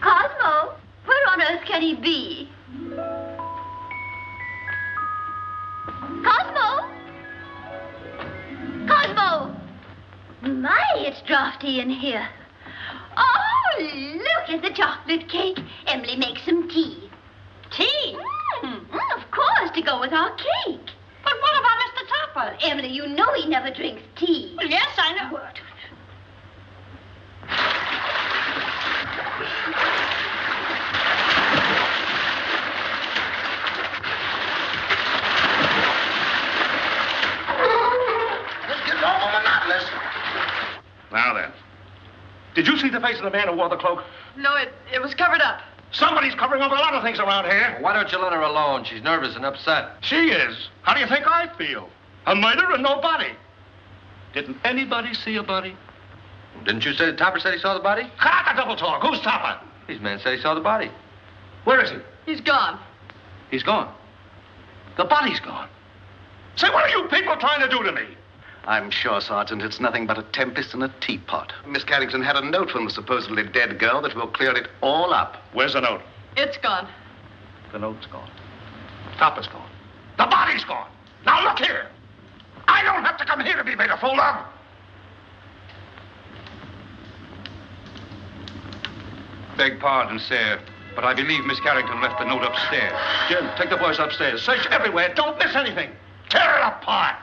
[SPEAKER 4] Cosmo, where on earth can he be? Cosmo! Cosmo! My, it's drafty in here. Oh, look at the chocolate cake. Emily, make some tea.
[SPEAKER 5] Tea?
[SPEAKER 4] Of course, to go with our cake.
[SPEAKER 5] But what about Mr. Topper?
[SPEAKER 4] Emily, you know he never drinks tea.
[SPEAKER 5] Well, yes, I know.
[SPEAKER 11] This gets awful monotonous.
[SPEAKER 13] Now then. Did you see the face of the man who wore the cloak?
[SPEAKER 8] No, it was covered up.
[SPEAKER 13] Somebody's covering up a lot of things around here.
[SPEAKER 1] Why don't you let her alone? She's nervous and upset.
[SPEAKER 13] She is. How do you think I feel? A murder and no body. Didn't anybody see a body?
[SPEAKER 1] Didn't you say Topper said he saw the body?
[SPEAKER 13] Cut out the double talk. Who's Topper?
[SPEAKER 1] These men said he saw the body.
[SPEAKER 13] Where is he?
[SPEAKER 8] He's gone.
[SPEAKER 13] He's gone. The body's gone. Say, what are you people trying to do to me?
[SPEAKER 3] I'm sure, Sergeant, it's nothing but a tempest in a teapot. Miss Carrington had a note from the supposedly dead girl that will clear it all up.
[SPEAKER 13] Where's the note?
[SPEAKER 8] It's gone.
[SPEAKER 13] The note's gone. Topper's gone. The body's gone. Now look here. I don't have to come here to be made a fool of.
[SPEAKER 6] Beg pardon, sir, but I believe Miss Carrington left the note upstairs.
[SPEAKER 13] Jim, take the boys upstairs. Search everywhere. Don't miss anything. Tear it apart.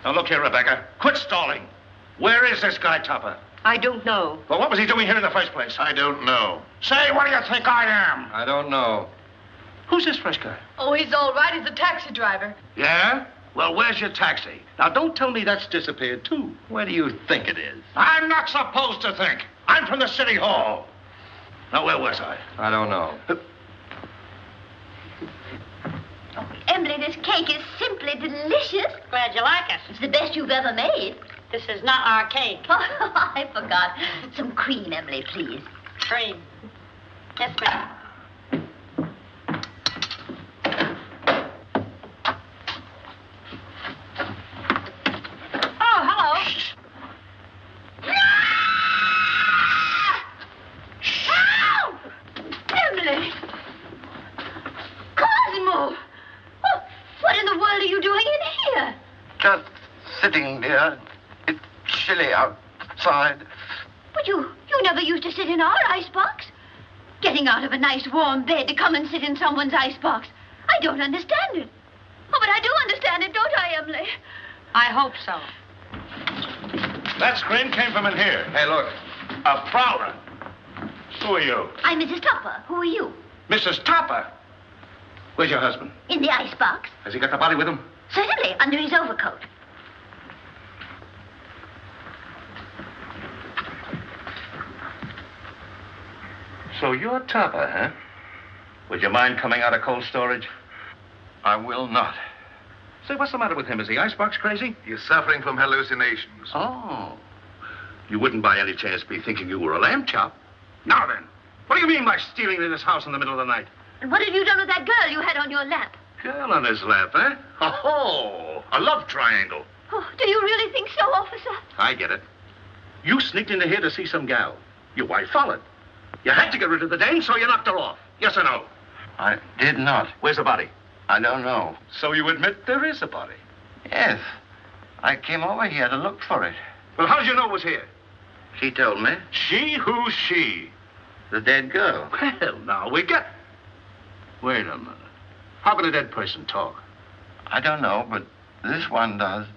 [SPEAKER 13] Now look here, Rebecca. Quit stalling. Where is this guy, Topper?
[SPEAKER 7] I don't know.
[SPEAKER 13] Well, what was he doing here in the first place?
[SPEAKER 3] I don't know.
[SPEAKER 13] Say, what do you think I am?
[SPEAKER 1] I don't know.
[SPEAKER 13] Who's this fresh guy?
[SPEAKER 8] Oh, he's all right. He's a taxi driver.
[SPEAKER 13] Yeah? Well, where's your taxi? Now, don't tell me that's disappeared, too.
[SPEAKER 1] Where do you think it is?
[SPEAKER 13] I'm not supposed to think. I'm from the city hall. Now, where was I?
[SPEAKER 1] I don't know.
[SPEAKER 4] Oh, Emily, this cake is simply delicious.
[SPEAKER 5] Glad you like it.
[SPEAKER 4] It's the best you've ever made.
[SPEAKER 5] This is not our cake.
[SPEAKER 4] Oh, I forgot. Some cream, Emily, please.
[SPEAKER 5] Cream. Yes, ma'am. Oh, hello.
[SPEAKER 4] Emily! Cosmo! Oh, what in the world are you doing in here?
[SPEAKER 12] Just sitting there. It's chilly outside.
[SPEAKER 4] But you never used to sit in our icebox. Getting out of a nice warm bed to come and sit in someone's icebox. I don't understand it. Oh, but I do understand it, don't I, Emily?
[SPEAKER 5] I hope so.
[SPEAKER 13] That scream came from in here.
[SPEAKER 1] Hey, look.
[SPEAKER 13] A prowler. Who are you?
[SPEAKER 4] I'm Mrs. Topper. Who are you?
[SPEAKER 13] Mrs. Topper. Where's your husband?
[SPEAKER 4] In the icebox.
[SPEAKER 13] Has he got the body with him?
[SPEAKER 4] Certainly, under his overcoat.
[SPEAKER 13] So you're Topper, huh? Would you mind coming out of cold storage?
[SPEAKER 10] I will not.
[SPEAKER 13] Say, what's the matter with him? Is he icebox crazy?
[SPEAKER 3] He's suffering from hallucinations.
[SPEAKER 13] Oh. You wouldn't by any chance be thinking you were a lamb chop? Now then, what do you mean by stealing into this house in the middle of the night?
[SPEAKER 4] And what have you done with that girl you had on your lap?
[SPEAKER 13] Girl on his lap, eh? Oh, a love triangle.
[SPEAKER 4] Oh, do you really think so, officer?
[SPEAKER 13] I get it. You sneaked into here to see some gal. Your wife followed. You had to get rid of the dame, so you knocked her off. Yes or no?
[SPEAKER 10] I did not.
[SPEAKER 13] Where's the body?
[SPEAKER 10] I don't know.
[SPEAKER 13] So you admit there is a body?
[SPEAKER 10] Yes. I came over here to look for it.
[SPEAKER 13] Well, how did you know it was here?
[SPEAKER 10] She told me.
[SPEAKER 13] She? Who's she?
[SPEAKER 10] The dead girl.
[SPEAKER 13] Well, now, we get... Wait a minute. How can a dead person talk?
[SPEAKER 10] I don't know, but this one does.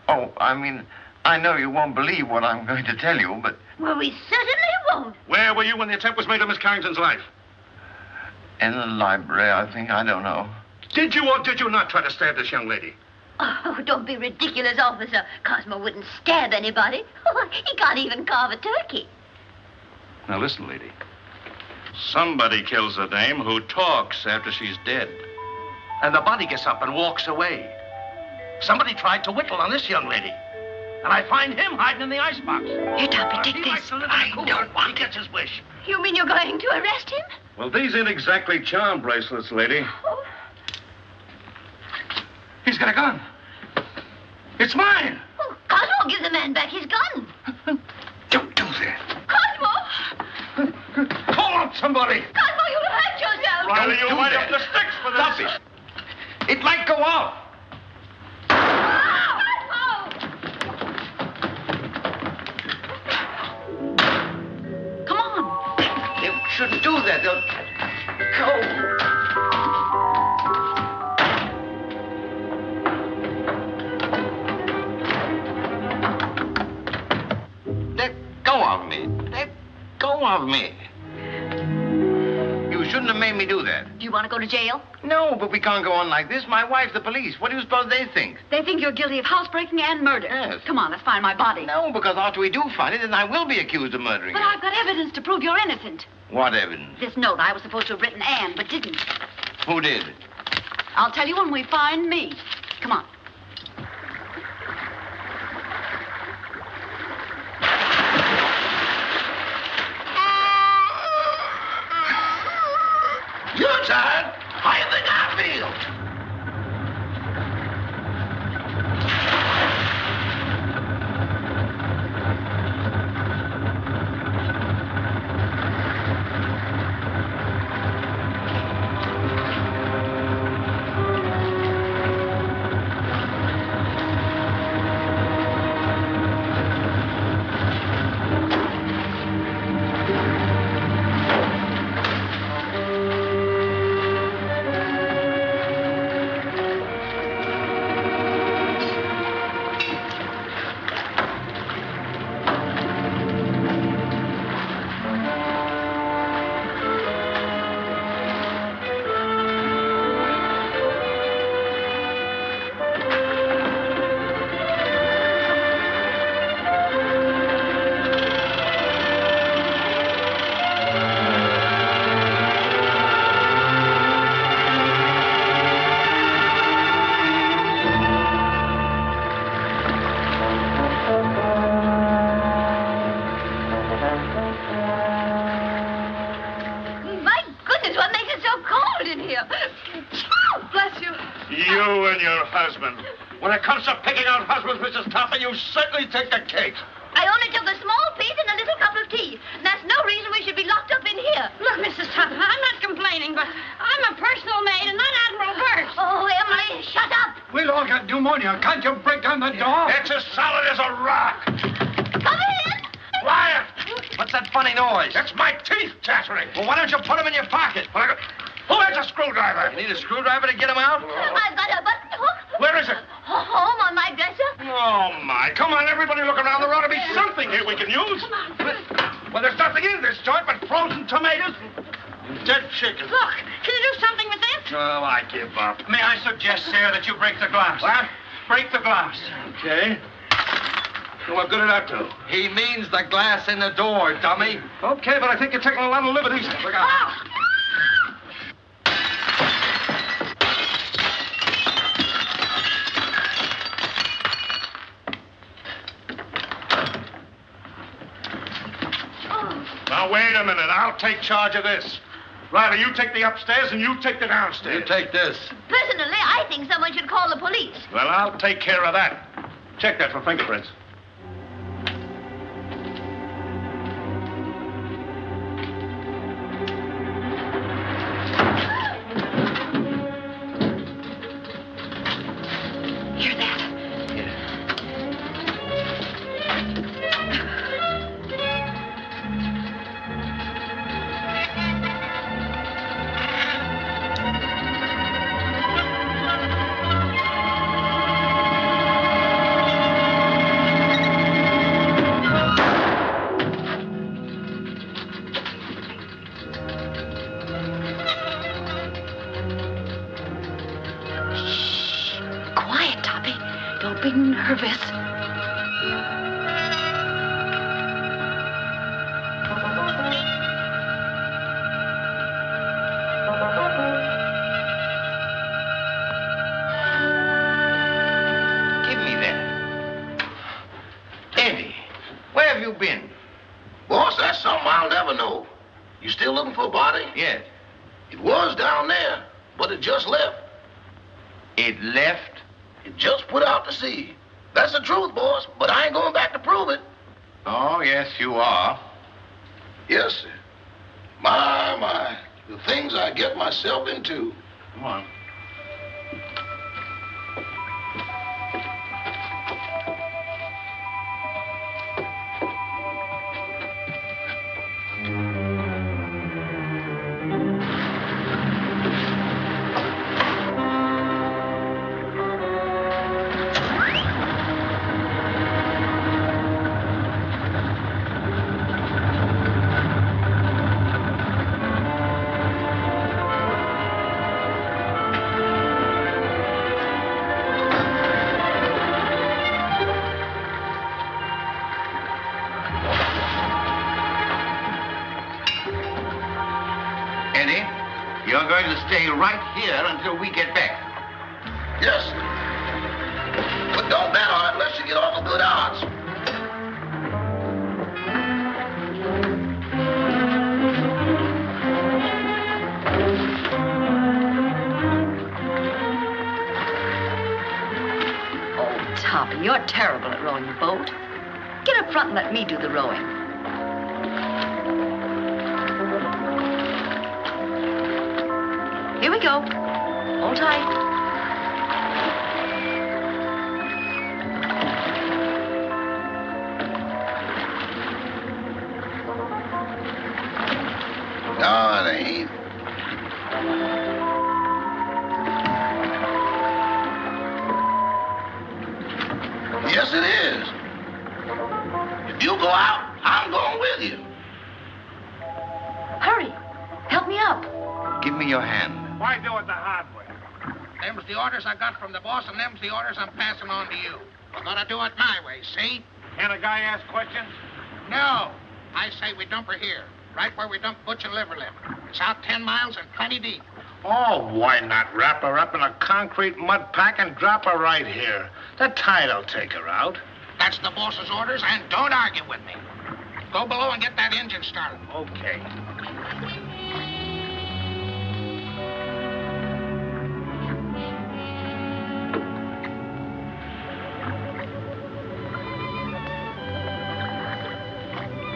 [SPEAKER 10] Oh, I know you won't believe what I'm going to tell you, but...
[SPEAKER 4] Well, we certainly won't.
[SPEAKER 13] Where were you when the attempt was made on Miss Carrington's life?
[SPEAKER 10] In the library, I think. I don't know.
[SPEAKER 13] Did you or did you not try to stab this young lady?
[SPEAKER 4] Oh, don't be ridiculous, officer. Cosmo wouldn't stab anybody. Oh, he can't even carve a turkey.
[SPEAKER 6] Now listen, lady.
[SPEAKER 13] Somebody kills a dame who talks after she's dead. And the body gets up and walks away. Somebody tried to whittle on this young lady. And I find him hiding in the icebox.
[SPEAKER 2] Here, Toppy, take this.
[SPEAKER 13] I don't want. He gets his wish.
[SPEAKER 4] You mean you're going to arrest him?
[SPEAKER 13] Well, these ain't exactly charm bracelets, lady.
[SPEAKER 4] Oh.
[SPEAKER 13] He's got a gun. It's mine.
[SPEAKER 4] Oh, Cosmo, give the man back his gun.
[SPEAKER 13] Don't do that.
[SPEAKER 4] Cosmo!
[SPEAKER 13] Call out somebody.
[SPEAKER 4] Cosmo, you'll hurt yourself.
[SPEAKER 13] Riley, you might have the sticks for this.
[SPEAKER 1] Stop it. It might go off.
[SPEAKER 2] Come on.
[SPEAKER 1] You shouldn't do that. They'll go. Let go of me. Let go of me. You shouldn't have made me do that.
[SPEAKER 2] Do you want to go to jail?
[SPEAKER 10] No, but we can't go on like this. My wife, the police. What do you suppose they think?
[SPEAKER 2] They think you're guilty of housebreaking and murder.
[SPEAKER 10] Yes.
[SPEAKER 2] Come on, let's find my body.
[SPEAKER 10] No, because after we do find it, then I will be accused of murdering
[SPEAKER 2] But
[SPEAKER 10] you.
[SPEAKER 2] I've got evidence to prove you're innocent.
[SPEAKER 10] What evidence?
[SPEAKER 2] This note I was supposed to have written Anne, but didn't.
[SPEAKER 10] Who did?
[SPEAKER 2] I'll tell you when we find me. Come on.
[SPEAKER 11] You're tired. How you think I feel?
[SPEAKER 4] My goodness, what makes it so cold in here? Oh, bless you.
[SPEAKER 13] You and your husband. When it comes to picking out husbands, Mrs. Topper, you certainly take the cake.
[SPEAKER 4] I only took a small piece and a little cup of tea. That's no reason we should be locked up in here.
[SPEAKER 5] Look, Mrs. Tupper, I'm not complaining, but I'm a personal maid and not Admiral Burt.
[SPEAKER 4] Oh, Emily, shut up.
[SPEAKER 9] We'll all get pneumonia. Can't you break down the door?
[SPEAKER 13] It's as solid as a rock.
[SPEAKER 4] Come in.
[SPEAKER 13] Quiet!
[SPEAKER 1] What's that funny noise?
[SPEAKER 13] That's my teeth chattering.
[SPEAKER 1] Well, why don't you put them in your pocket?
[SPEAKER 13] Who has a screwdriver?
[SPEAKER 1] You need a screwdriver to get them out?
[SPEAKER 4] I've got a button hook.
[SPEAKER 13] Where is it?
[SPEAKER 4] Home on my dresser.
[SPEAKER 13] Oh, my. Come on, everybody look around. There ought to be something here we can use. Well, there's nothing in this joint but frozen tomatoes and dead chicken.
[SPEAKER 5] Look, can you do something with this?
[SPEAKER 13] Oh, I give up.
[SPEAKER 14] May I suggest, sir, that you break the glass?
[SPEAKER 13] What?
[SPEAKER 14] Break the glass.
[SPEAKER 13] Okay. Well, what good did that do?
[SPEAKER 1] He means the glass in the door, dummy.
[SPEAKER 13] Okay, but I think you're taking a lot of liberties. Look out. Now, wait a minute. I'll take charge of this. Riley, you take the upstairs and you take the downstairs.
[SPEAKER 1] You take this.
[SPEAKER 4] Personally, I think someone should call the police.
[SPEAKER 13] Well, I'll take care of that. Check that for fingerprints.
[SPEAKER 2] Hear that? Quiet, Toppy. Don't be nervous.
[SPEAKER 10] Yes.
[SPEAKER 11] It was down there, but it just left.
[SPEAKER 10] It left?
[SPEAKER 11] It just put out to sea. That's the truth, boss, but I ain't going back to prove it.
[SPEAKER 10] Oh, yes, you are.
[SPEAKER 11] Yes, sir. My, the things I get myself into.
[SPEAKER 10] Come on. Eddie, you're going to stay right here until we get back.
[SPEAKER 11] Yes, sir. But don't bet on it unless you get off a good odds.
[SPEAKER 7] Oh, Toppy, you're terrible at rowing a boat. Get up front and let me do the rowing. Here we go. Hold tight.
[SPEAKER 11] No, it ain't. Yes, it is. If you go out, I'm going with you.
[SPEAKER 7] Hurry. Help me up.
[SPEAKER 10] Give me your hand.
[SPEAKER 14] Why do it the hard way?
[SPEAKER 12] Them's the orders I got from the boss, and them's the orders I'm passing on to you. We're gonna do it my way, see?
[SPEAKER 14] Can a guy ask questions?
[SPEAKER 12] No. I say we dump her here, right where we dump Butch and Liverlip. It's out 10 miles and plenty deep.
[SPEAKER 14] Oh, why not wrap her up in a concrete mud pack and drop her right here? The tide'll take her out.
[SPEAKER 12] That's the boss's orders, and don't argue with me. Go below and get that engine started.
[SPEAKER 14] Okay.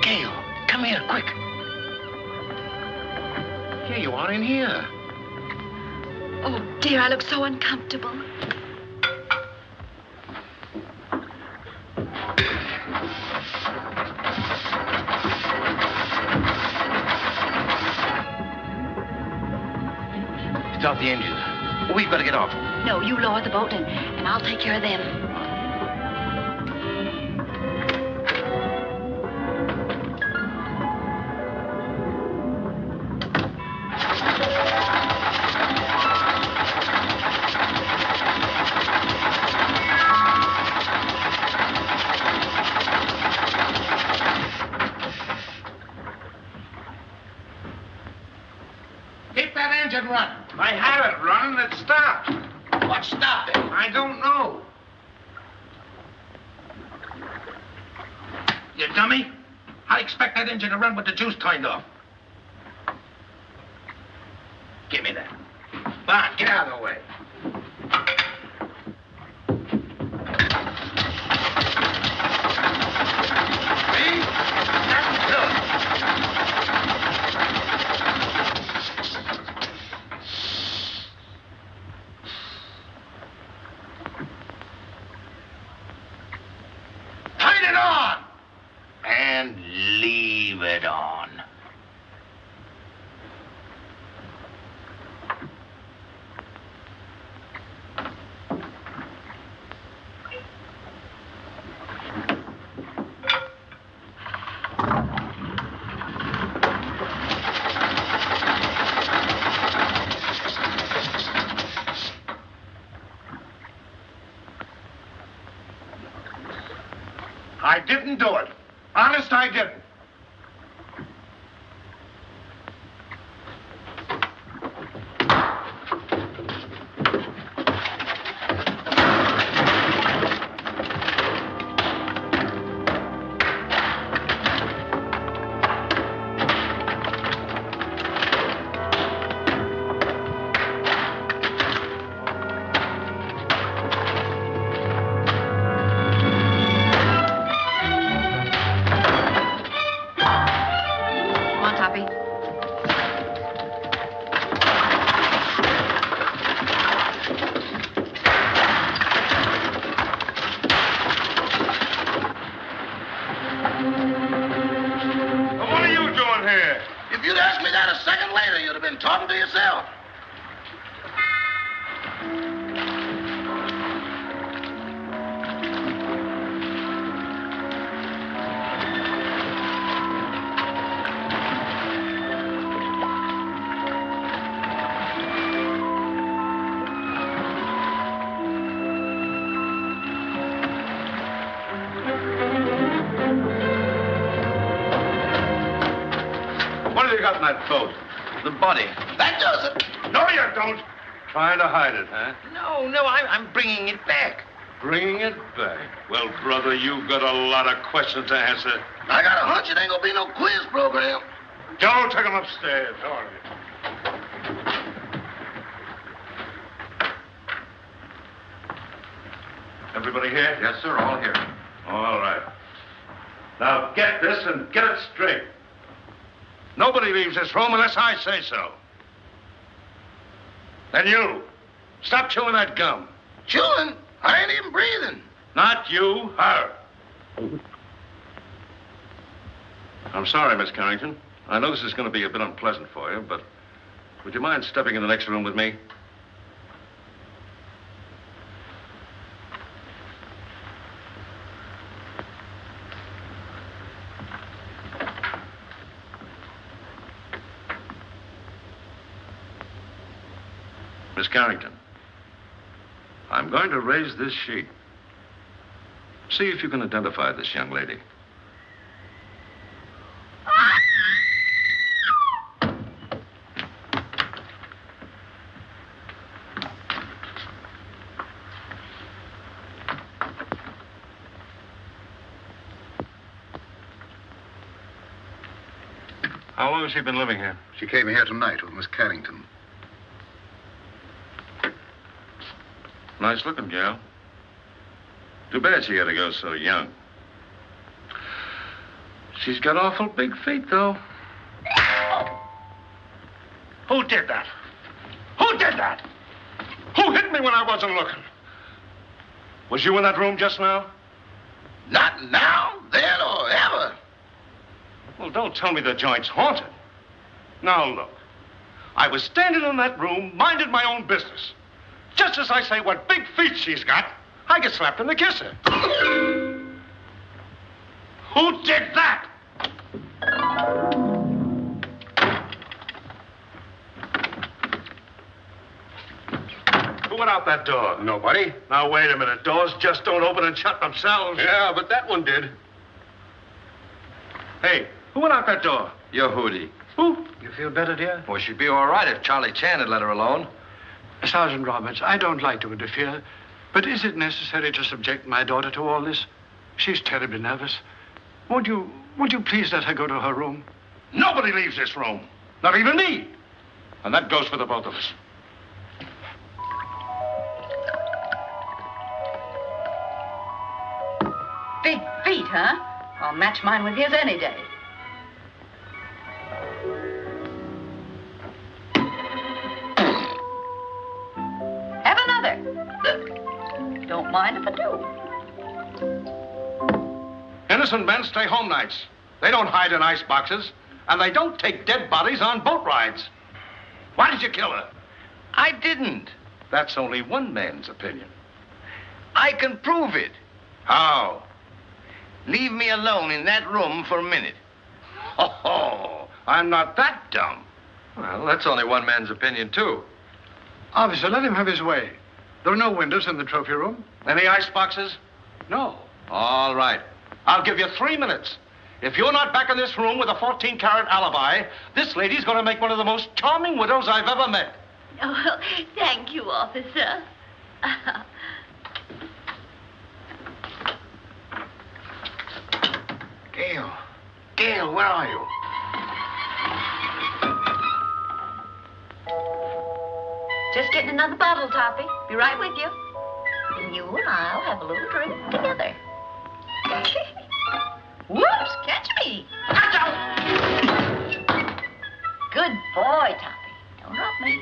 [SPEAKER 10] Gail, come here, quick. Here you are in here.
[SPEAKER 2] Oh, dear, I look so uncomfortable.
[SPEAKER 10] Stop the engine. We've got to get off.
[SPEAKER 2] No, you lower the boat and I'll take care of them.
[SPEAKER 12] Keep that engine running.
[SPEAKER 14] I had it running, it stopped.
[SPEAKER 12] What stopped it?
[SPEAKER 14] I don't know.
[SPEAKER 12] You dummy. I expect that engine to run with the juice turned off. Give me that. Come on, get out of the way. See? That's good. Turn it on!
[SPEAKER 10] And leave it on.
[SPEAKER 14] I didn't do it. Honest, I didn't.
[SPEAKER 11] talking to yourself.
[SPEAKER 13] In that boat?
[SPEAKER 1] The body.
[SPEAKER 11] That does it.
[SPEAKER 14] No, you don't.
[SPEAKER 13] Trying to hide it, huh?
[SPEAKER 10] No, I'm bringing it back.
[SPEAKER 13] Bringing it back? Well, brother, you've got a lot of questions to answer.
[SPEAKER 11] I got a hunch it ain't gonna be no quiz program.
[SPEAKER 14] Joe, take him upstairs. All right. Everybody here?
[SPEAKER 1] Yes, sir, all here.
[SPEAKER 14] All right. Now get this and get it straight. Nobody leaves this room unless I say so. And you, stop chewing that gum.
[SPEAKER 11] Chewing? I ain't even breathing.
[SPEAKER 14] Not you, her. I'm sorry, Miss Carrington. I know this is going to be a bit unpleasant for you, but would you mind stepping in the next room with me? Miss Carrington, I'm going to raise this sheet. See if you can identify this young lady. How long has she been living here?
[SPEAKER 3] She came here tonight with Miss Carrington.
[SPEAKER 14] Nice looking gal. Too bad she had to go so young. She's got awful big feet, though. Who did that? Who did that? Who hit me when I wasn't looking? Was you in that room just now?
[SPEAKER 11] Not now, then, or ever.
[SPEAKER 14] Well, don't tell me the joint's haunted. Now, look. I was standing in that room, minding my own business. Just as I say what big feet she's got, I get slapped in the kisser. Who did that? Who went out that door?
[SPEAKER 13] Nobody.
[SPEAKER 14] Now, wait a minute. Doors just don't open and shut themselves.
[SPEAKER 13] Yeah, but that one did.
[SPEAKER 14] Hey, who went out that door?
[SPEAKER 1] Your Hootie.
[SPEAKER 14] Who?
[SPEAKER 9] You feel better, dear?
[SPEAKER 1] Well, she'd be all right if Charlie Chan had let her alone.
[SPEAKER 9] Sergeant Roberts, I don't like to interfere, but is it necessary to subject my daughter to all this? She's terribly nervous. Won't you please let her go to her room?
[SPEAKER 14] Nobody leaves this room. Not even me. And that goes for the both of us.
[SPEAKER 2] Big feet, huh? I'll match mine with his any day. Have another. Don't mind if I do.
[SPEAKER 14] Innocent men stay home nights. They don't hide in ice boxes. And they don't take dead bodies on boat rides. Why did you kill her?
[SPEAKER 10] I didn't.
[SPEAKER 14] That's only one man's opinion.
[SPEAKER 10] I can prove it.
[SPEAKER 14] How?
[SPEAKER 10] Leave me alone in that room for a minute.
[SPEAKER 14] Oh, I'm not that dumb.
[SPEAKER 1] Well, that's only one man's opinion, too.
[SPEAKER 9] Officer, let him have his way. There are no windows in the trophy room.
[SPEAKER 14] Any ice boxes?
[SPEAKER 9] No.
[SPEAKER 1] All right.
[SPEAKER 14] I'll give you 3 minutes. If you're not back in this room with a 14-carat alibi, this lady's going to make one of the most charming widows I've ever met.
[SPEAKER 4] Oh, thank you, officer.
[SPEAKER 10] Gail, where are you?
[SPEAKER 2] Just getting another bottle, Toppy. Be right with you. And you and I'll have a little drink together. Whoops, catch me. Good boy, Toppy. Don't drop me.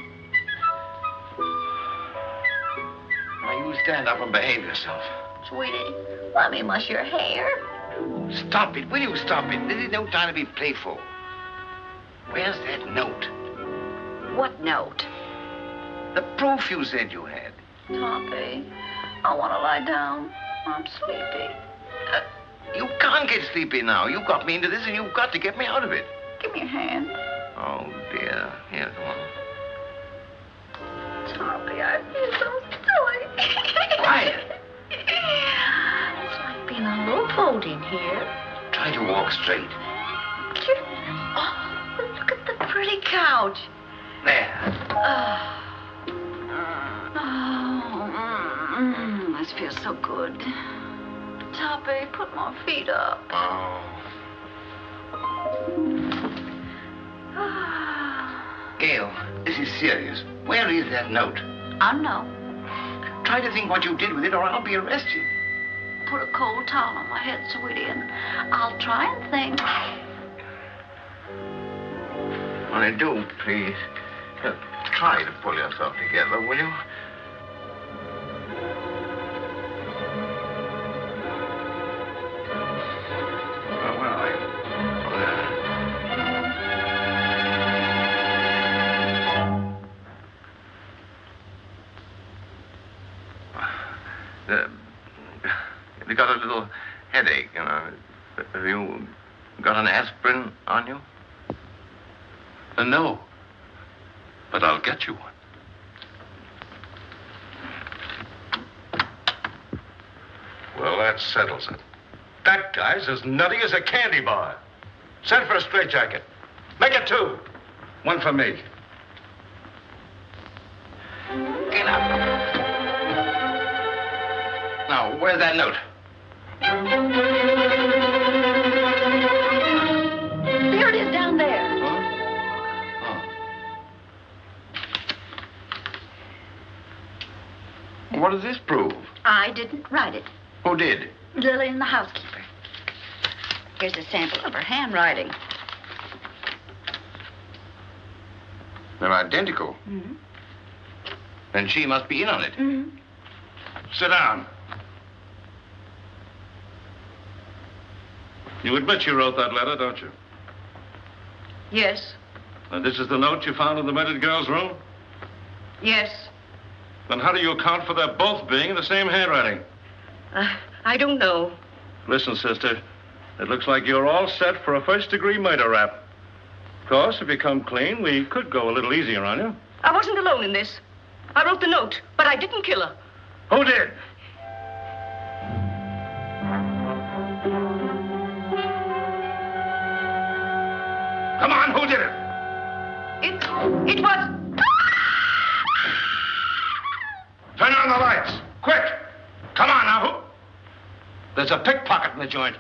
[SPEAKER 10] Now, you stand up and behave yourself.
[SPEAKER 2] Sweetie, let me muss your hair.
[SPEAKER 10] Stop it. Will you stop it? This is no time to be playful. Where's that note?
[SPEAKER 2] What note?
[SPEAKER 3] The proof you said you had.
[SPEAKER 2] Toppy, I want to lie down. I'm sleepy.
[SPEAKER 3] You can't get sleepy now. You got me into this, and you've got to get me out of it.
[SPEAKER 2] Give me a hand.
[SPEAKER 3] Oh, dear. Here, come on.
[SPEAKER 2] Toppy, I feel so silly.
[SPEAKER 3] Quiet.
[SPEAKER 2] It's like being a little boat in here.
[SPEAKER 3] Try to walk straight.
[SPEAKER 2] Oh, look at the pretty couch.
[SPEAKER 3] There.
[SPEAKER 2] This feels so good. Toppy, put my feet up.
[SPEAKER 3] Oh. Gail, this is serious. Where is that note?
[SPEAKER 2] I know.
[SPEAKER 3] Try to think what you did with it, or I'll be arrested.
[SPEAKER 2] Put a cold towel on my head, sweetie, and I'll try and think.
[SPEAKER 3] Only do, please. Try to pull yourself together, will you? You got a little headache, you know. Have you got an aspirin on you?
[SPEAKER 14] No. But I'll get you one. Well, that settles it. That guy's as nutty as a candy bar. Send for a straitjacket. Make it 2. 1 for me.
[SPEAKER 3] Get up. Now, where's that note?
[SPEAKER 2] There it is down there.
[SPEAKER 3] What does this prove?
[SPEAKER 2] I didn't write it.
[SPEAKER 3] Who did?
[SPEAKER 2] Lillian, the housekeeper. Here's a sample of her handwriting.
[SPEAKER 3] They're identical.
[SPEAKER 2] Mm-hmm.
[SPEAKER 3] Then she must be in on it.
[SPEAKER 2] Mm-hmm.
[SPEAKER 14] Sit down. You admit you wrote that letter, don't you?
[SPEAKER 7] Yes.
[SPEAKER 14] And this is the note you found in the murdered girl's room?
[SPEAKER 7] Yes.
[SPEAKER 14] Then how do you account for their both being in the same handwriting?
[SPEAKER 7] I don't know.
[SPEAKER 14] Listen, sister, it looks like you're all set for a first-degree murder rap. Of course, if you come clean, we could go a little easier on you.
[SPEAKER 7] I wasn't alone in this. I wrote the note, but I didn't kill her.
[SPEAKER 14] Who did? Come on, who did it?
[SPEAKER 7] It was...
[SPEAKER 14] Turn on the lights. Quick. Come on now. There's a pickpocket in the joint.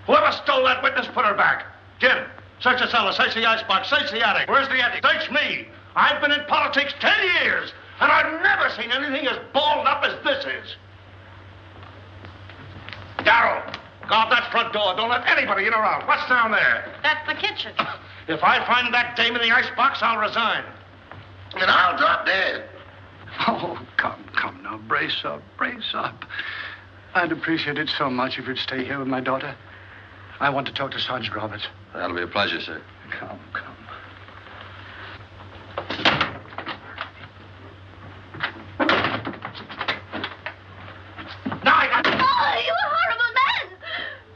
[SPEAKER 14] Whoever stole that witness, put her back. Jim, search the cellar, search the icebox, search the attic. Where's the attic? Search me. I've been in politics 10 years, and I've never seen anything as balled up as this is. Darrell, guard that front door. Don't let anybody in or out. What's down there?
[SPEAKER 5] That's the kitchen.
[SPEAKER 14] If I find that dame in the icebox, I'll resign.
[SPEAKER 11] And I'll drop dead.
[SPEAKER 9] Oh, come now. Brace up. I'd appreciate it so much if you'd stay here with my daughter. I want to talk to Sergeant Roberts.
[SPEAKER 1] That'll be a pleasure, sir.
[SPEAKER 9] Come.
[SPEAKER 4] Oh, you horrible man!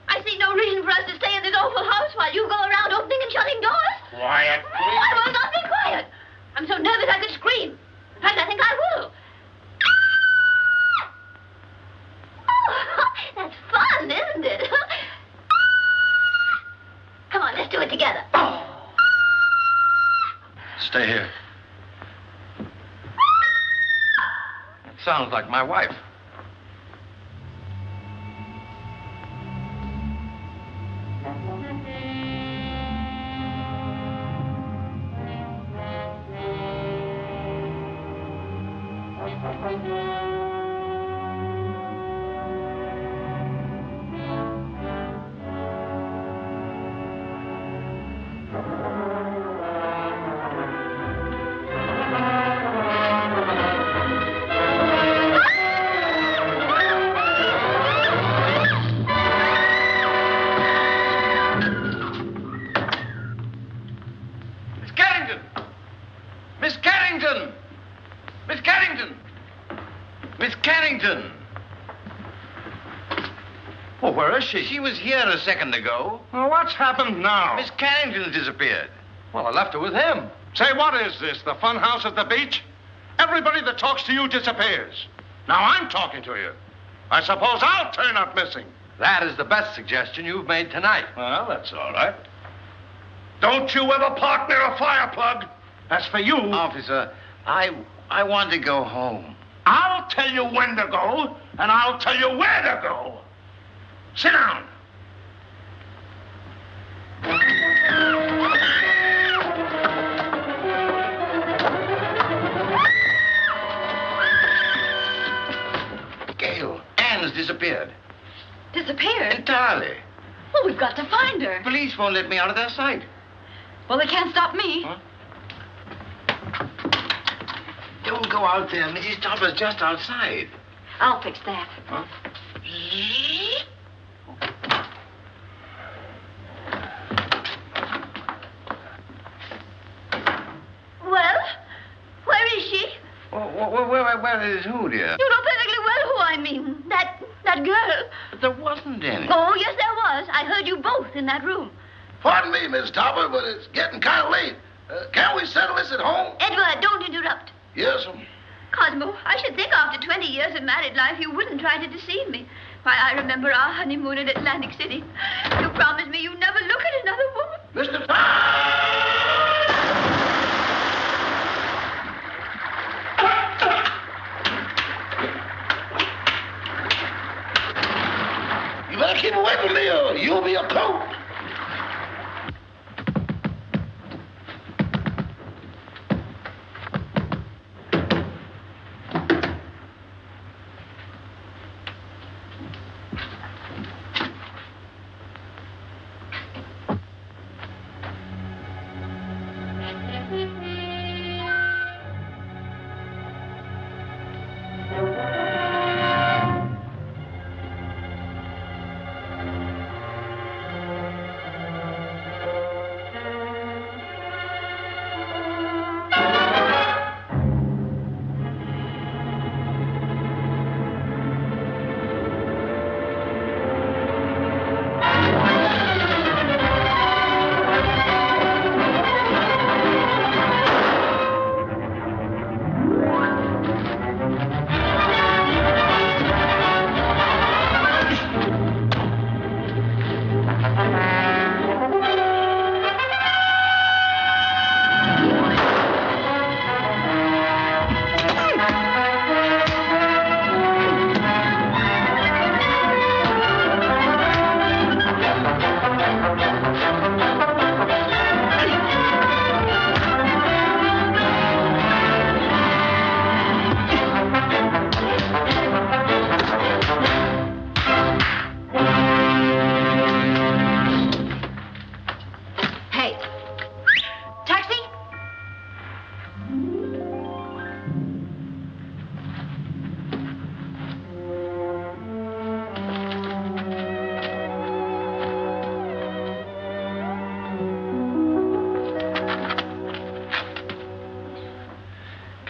[SPEAKER 4] I see no reason for us to stay in this awful house while you go around opening and shutting doors.
[SPEAKER 14] Quiet, please.
[SPEAKER 4] I will not be quiet. I'm so nervous I could scream. In fact, I think I will. Oh, that's fun, isn't it? Come on, let's do it together.
[SPEAKER 1] Stay here. It sounds like my wife.
[SPEAKER 10] Carrington! Miss Carrington! Miss Carrington!
[SPEAKER 1] Well, where is she?
[SPEAKER 10] She was here a second ago.
[SPEAKER 14] Well, what's happened now?
[SPEAKER 10] Miss Carrington disappeared.
[SPEAKER 1] Well, I left her with him.
[SPEAKER 14] Say, what is this, the fun house at the beach? Everybody that talks to you disappears. Now I'm talking to you. I suppose I'll turn up missing.
[SPEAKER 1] That is the best suggestion you've made tonight.
[SPEAKER 14] Well, that's all right. Don't you ever park near a fire plug. As for you...
[SPEAKER 10] Officer, I want to go home.
[SPEAKER 14] I'll tell you when to go, and I'll tell you where to go. Sit down.
[SPEAKER 10] Gail, Anne's disappeared.
[SPEAKER 2] Disappeared?
[SPEAKER 10] Entirely.
[SPEAKER 2] Well, we've got to find her.
[SPEAKER 10] Police won't let me out of their sight.
[SPEAKER 2] Well, they can't stop me.
[SPEAKER 10] Huh? Don't go out there. Mrs. Topper's just outside.
[SPEAKER 2] I'll fix that.
[SPEAKER 10] Huh?
[SPEAKER 4] Well, where is she?
[SPEAKER 10] Where is who, dear?
[SPEAKER 4] You know perfectly well who I mean. That girl.
[SPEAKER 10] But there wasn't any.
[SPEAKER 4] Oh, yes, there was. I heard you both in that room.
[SPEAKER 11] Pardon me, Miss Topper, but it's getting kind of late. Can't we settle this at home?
[SPEAKER 4] Edward, don't interrupt.
[SPEAKER 11] Yes,
[SPEAKER 4] Cosmo, I should think after 20 years of married life you wouldn't try to deceive me. Why, I remember our honeymoon in Atlantic City. You promised me you'd never look at another woman.
[SPEAKER 11] Mr. You better keep away from me or you'll be a coat.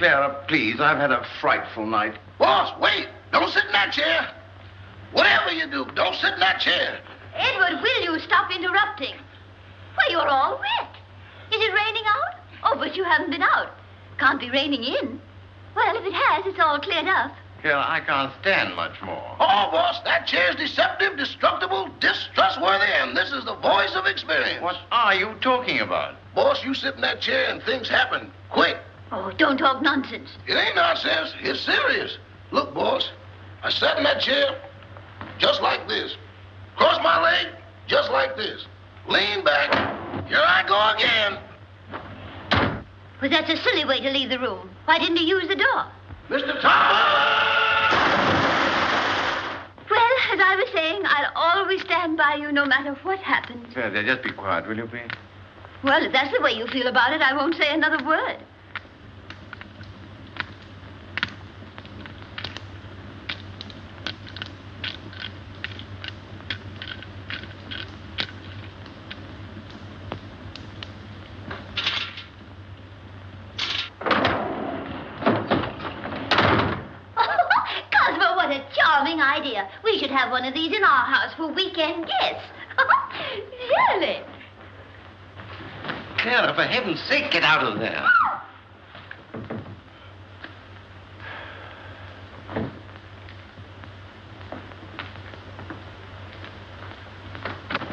[SPEAKER 10] Clara, please, I've had a frightful night.
[SPEAKER 11] Boss, wait. Don't sit in that chair. Whatever you do, don't sit in that chair.
[SPEAKER 4] Edward, will you stop interrupting? Why, you're all wet. Is it raining out? Oh, but you haven't been out. Can't be raining in. Well, if it has, it's all cleared up.
[SPEAKER 10] Clara, I can't stand much more.
[SPEAKER 11] Oh, boss, that chair's deceptive, destructible, distrustworthy, and this is the voice of experience.
[SPEAKER 10] What are you talking about?
[SPEAKER 11] Boss, you sit in that chair and things happen quick.
[SPEAKER 4] Oh, don't talk nonsense.
[SPEAKER 11] It ain't nonsense. It's serious. Look, boss, I sat in that chair just like this. Cross my leg just like this. Lean back. Here I go again.
[SPEAKER 4] Well, that's a silly way to leave the room. Why didn't you use the door?
[SPEAKER 11] Mr. Topper!
[SPEAKER 4] Well, as I was saying, I'll always stand by you no matter what happens.
[SPEAKER 10] Clara, just be quiet, will you, please?
[SPEAKER 4] Well, if that's the way you feel about it, I won't say another word. idea. We should have one of these in our house for weekend guests. Really?
[SPEAKER 10] Clara, for heaven's sake, get out of there.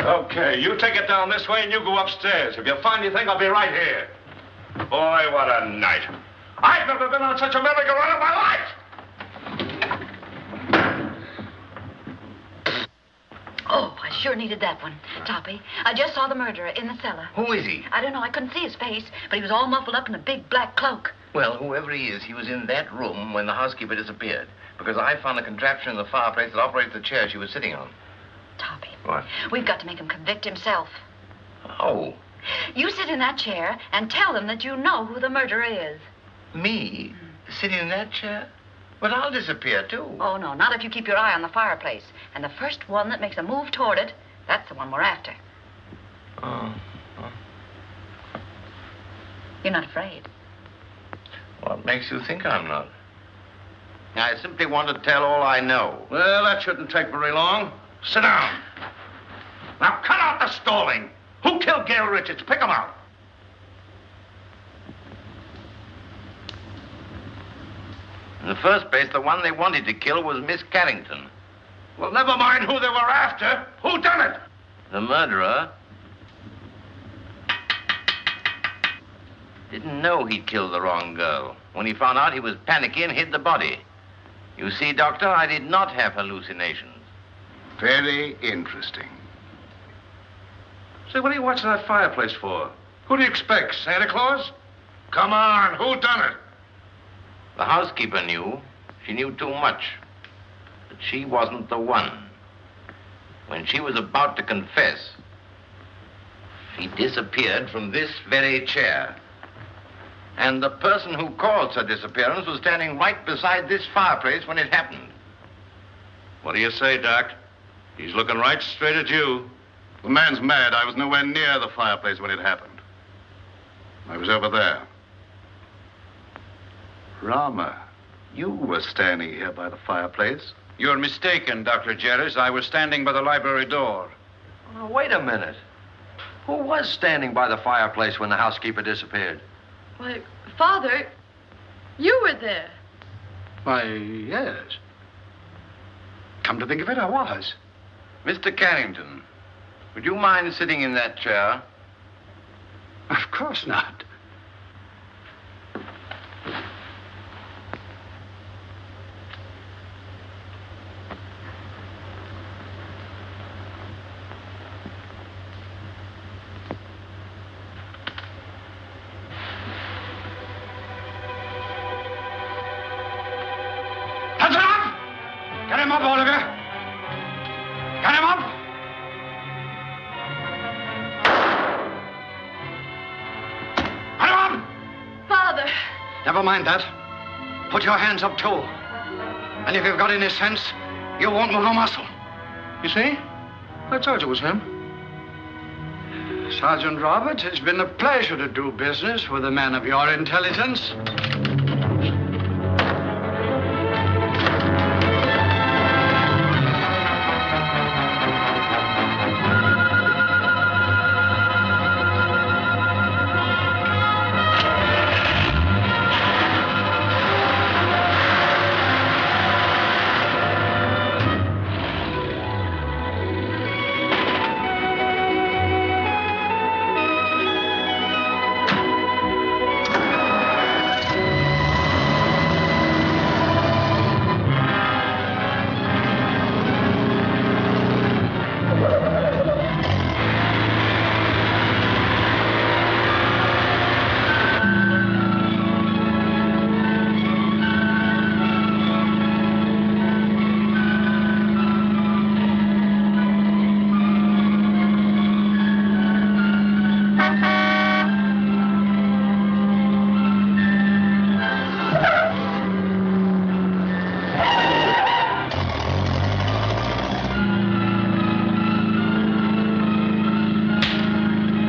[SPEAKER 14] Okay, you take it down this way and you go upstairs. If you find anything, I'll be right here. Boy, what a night. I've never been on such a merry-go-round in my life.
[SPEAKER 2] Oh, I sure needed that one, Toppy. I just saw the murderer in the cellar.
[SPEAKER 10] Who is he?
[SPEAKER 2] I don't know. I couldn't see his face, but he was all muffled up in a big black cloak.
[SPEAKER 10] Well, whoever he is, he was in that room when the housekeeper disappeared. Because I found a contraption in the fireplace that operates the chair she was sitting on.
[SPEAKER 2] Toppy.
[SPEAKER 10] What?
[SPEAKER 2] We've got to make him convict himself.
[SPEAKER 10] Oh.
[SPEAKER 2] You sit in that chair and tell them that you know who the murderer is.
[SPEAKER 10] Me? Sitting in that chair? But I'll disappear, too.
[SPEAKER 2] Oh, no, not if you keep your eye on the fireplace. And the first one that makes a move toward it, that's the one we're after.
[SPEAKER 10] Oh.
[SPEAKER 2] You're not afraid?
[SPEAKER 10] What makes you think I'm not? I simply want to tell all I know.
[SPEAKER 14] Well, that shouldn't take very long. Sit down. Now, cut out the stalling. Who killed Gail Richards? Pick him out.
[SPEAKER 10] In the first place, the one they wanted to kill was Miss Carrington.
[SPEAKER 14] Well, never mind who they were after. Who done it?
[SPEAKER 10] The murderer didn't know he'd killed the wrong girl. When he found out, he was panicky and hid the body. You see, Doctor, I did not have hallucinations.
[SPEAKER 3] Very interesting.
[SPEAKER 14] Say, what are you watching that fireplace for? Who do you expect, Santa Claus? Come on, who done it?
[SPEAKER 10] The housekeeper knew. She knew too much. But she wasn't the one. When she was about to confess, she disappeared from this very chair. And the person who caused her disappearance was standing right beside this fireplace when it happened.
[SPEAKER 14] What do you say, Doc? He's looking right straight at you.
[SPEAKER 3] The man's mad. I was nowhere near the fireplace when it happened. I was over there. Rama, you were standing here by the fireplace.
[SPEAKER 6] You're mistaken, Dr. Jerris. I was standing by the library door.
[SPEAKER 1] Oh, wait a minute. Who was standing by the fireplace when the housekeeper disappeared?
[SPEAKER 8] Why, Father, you were there.
[SPEAKER 9] Why, yes. Come to think of it, I was.
[SPEAKER 10] Mr. Carrington, would you mind sitting in that chair?
[SPEAKER 9] Of course not.
[SPEAKER 14] That's enough! Get him up, Oliver! Get him up! Get him up!
[SPEAKER 8] Father!
[SPEAKER 9] Never mind that. Put your hands up, too. And if you've got any sense, you won't move a muscle.
[SPEAKER 14] You see? I told you it was him.
[SPEAKER 9] Sergeant Roberts, it's been a pleasure to do business with a man of your intelligence.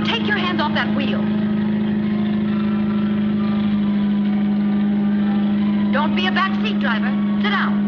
[SPEAKER 2] Take your hands off that wheel. Don't be a backseat driver. Sit down.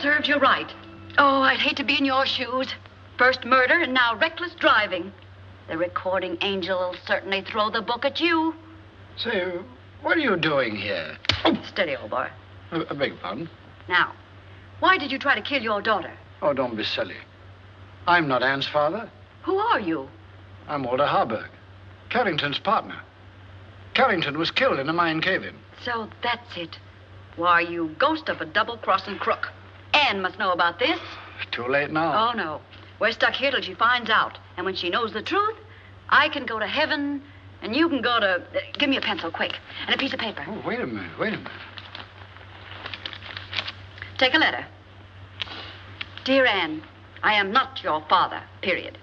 [SPEAKER 2] serves you right. Oh, I'd hate to be in your shoes. First murder and now reckless driving. The recording angel will certainly throw the book at you.
[SPEAKER 9] Say, what are you doing here?
[SPEAKER 2] Steady, old boy.
[SPEAKER 9] I beg pardon?
[SPEAKER 2] Now, why did you try to kill your daughter?
[SPEAKER 9] Oh, don't be silly. I'm not Anne's father.
[SPEAKER 2] Who are you?
[SPEAKER 9] I'm Walter Harburg, Carrington's partner. Carrington was killed in a mine cave-in.
[SPEAKER 2] So that's it. Why, you ghost of a double-crossing crook. Anne must know about this.
[SPEAKER 9] Too late now.
[SPEAKER 2] Oh, no. We're stuck here till she finds out. And when she knows the truth, I can go to heaven, and you can go to... give me a pencil, quick, and a piece of paper.
[SPEAKER 9] Oh, wait a minute.
[SPEAKER 2] Take a letter. Dear Anne, I am not your father, period.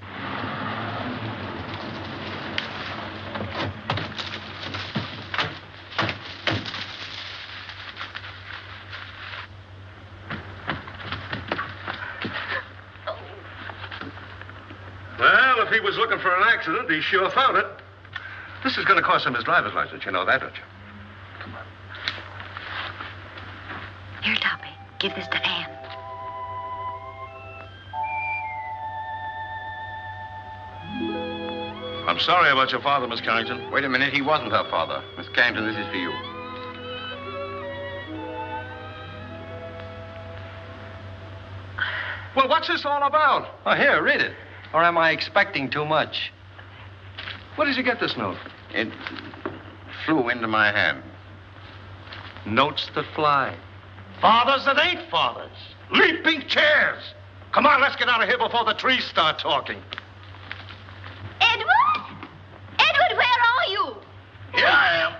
[SPEAKER 14] Well, if he was looking for an accident, he sure found it. This is going to cost him his driver's license. You know that, don't you? Come on.
[SPEAKER 2] Here, Toppy. Give this to Anne.
[SPEAKER 14] I'm sorry about your father, Miss Carrington.
[SPEAKER 10] Wait a minute. He wasn't her father. Miss Carrington, this is for you.
[SPEAKER 14] Well, what's this all about?
[SPEAKER 1] Oh, here, read it. Or am I expecting too much?
[SPEAKER 14] Where did you get this note?
[SPEAKER 10] It flew into my hand.
[SPEAKER 1] Notes that fly.
[SPEAKER 14] Fathers that ain't fathers. Leaping chairs. Come on, let's get out of here before the trees start talking.
[SPEAKER 4] Edward? Edward, where are you?
[SPEAKER 11] Here I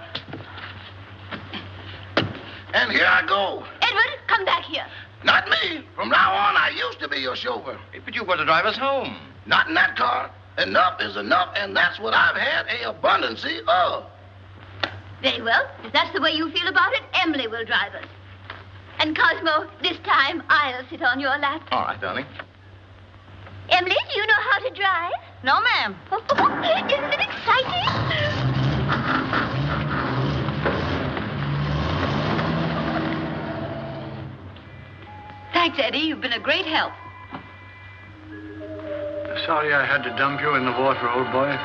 [SPEAKER 11] am. And here I go.
[SPEAKER 4] Edward, come back here.
[SPEAKER 11] Not me. From now on, I used to be your chauffeur.
[SPEAKER 10] Hey, but you've got to drive us home.
[SPEAKER 11] Not in that car. Enough is enough, and that's what I've had a abundance of.
[SPEAKER 4] Very well. If that's the way you feel about it, Emily will drive us. And Cosmo, this time I'll sit on your lap.
[SPEAKER 10] All right, darling.
[SPEAKER 4] Emily, do you know how to drive?
[SPEAKER 5] No, ma'am.
[SPEAKER 4] Isn't it exciting?
[SPEAKER 2] Thanks, Eddie. You've been a great help.
[SPEAKER 9] Sorry I had to dump you in the water, old boy.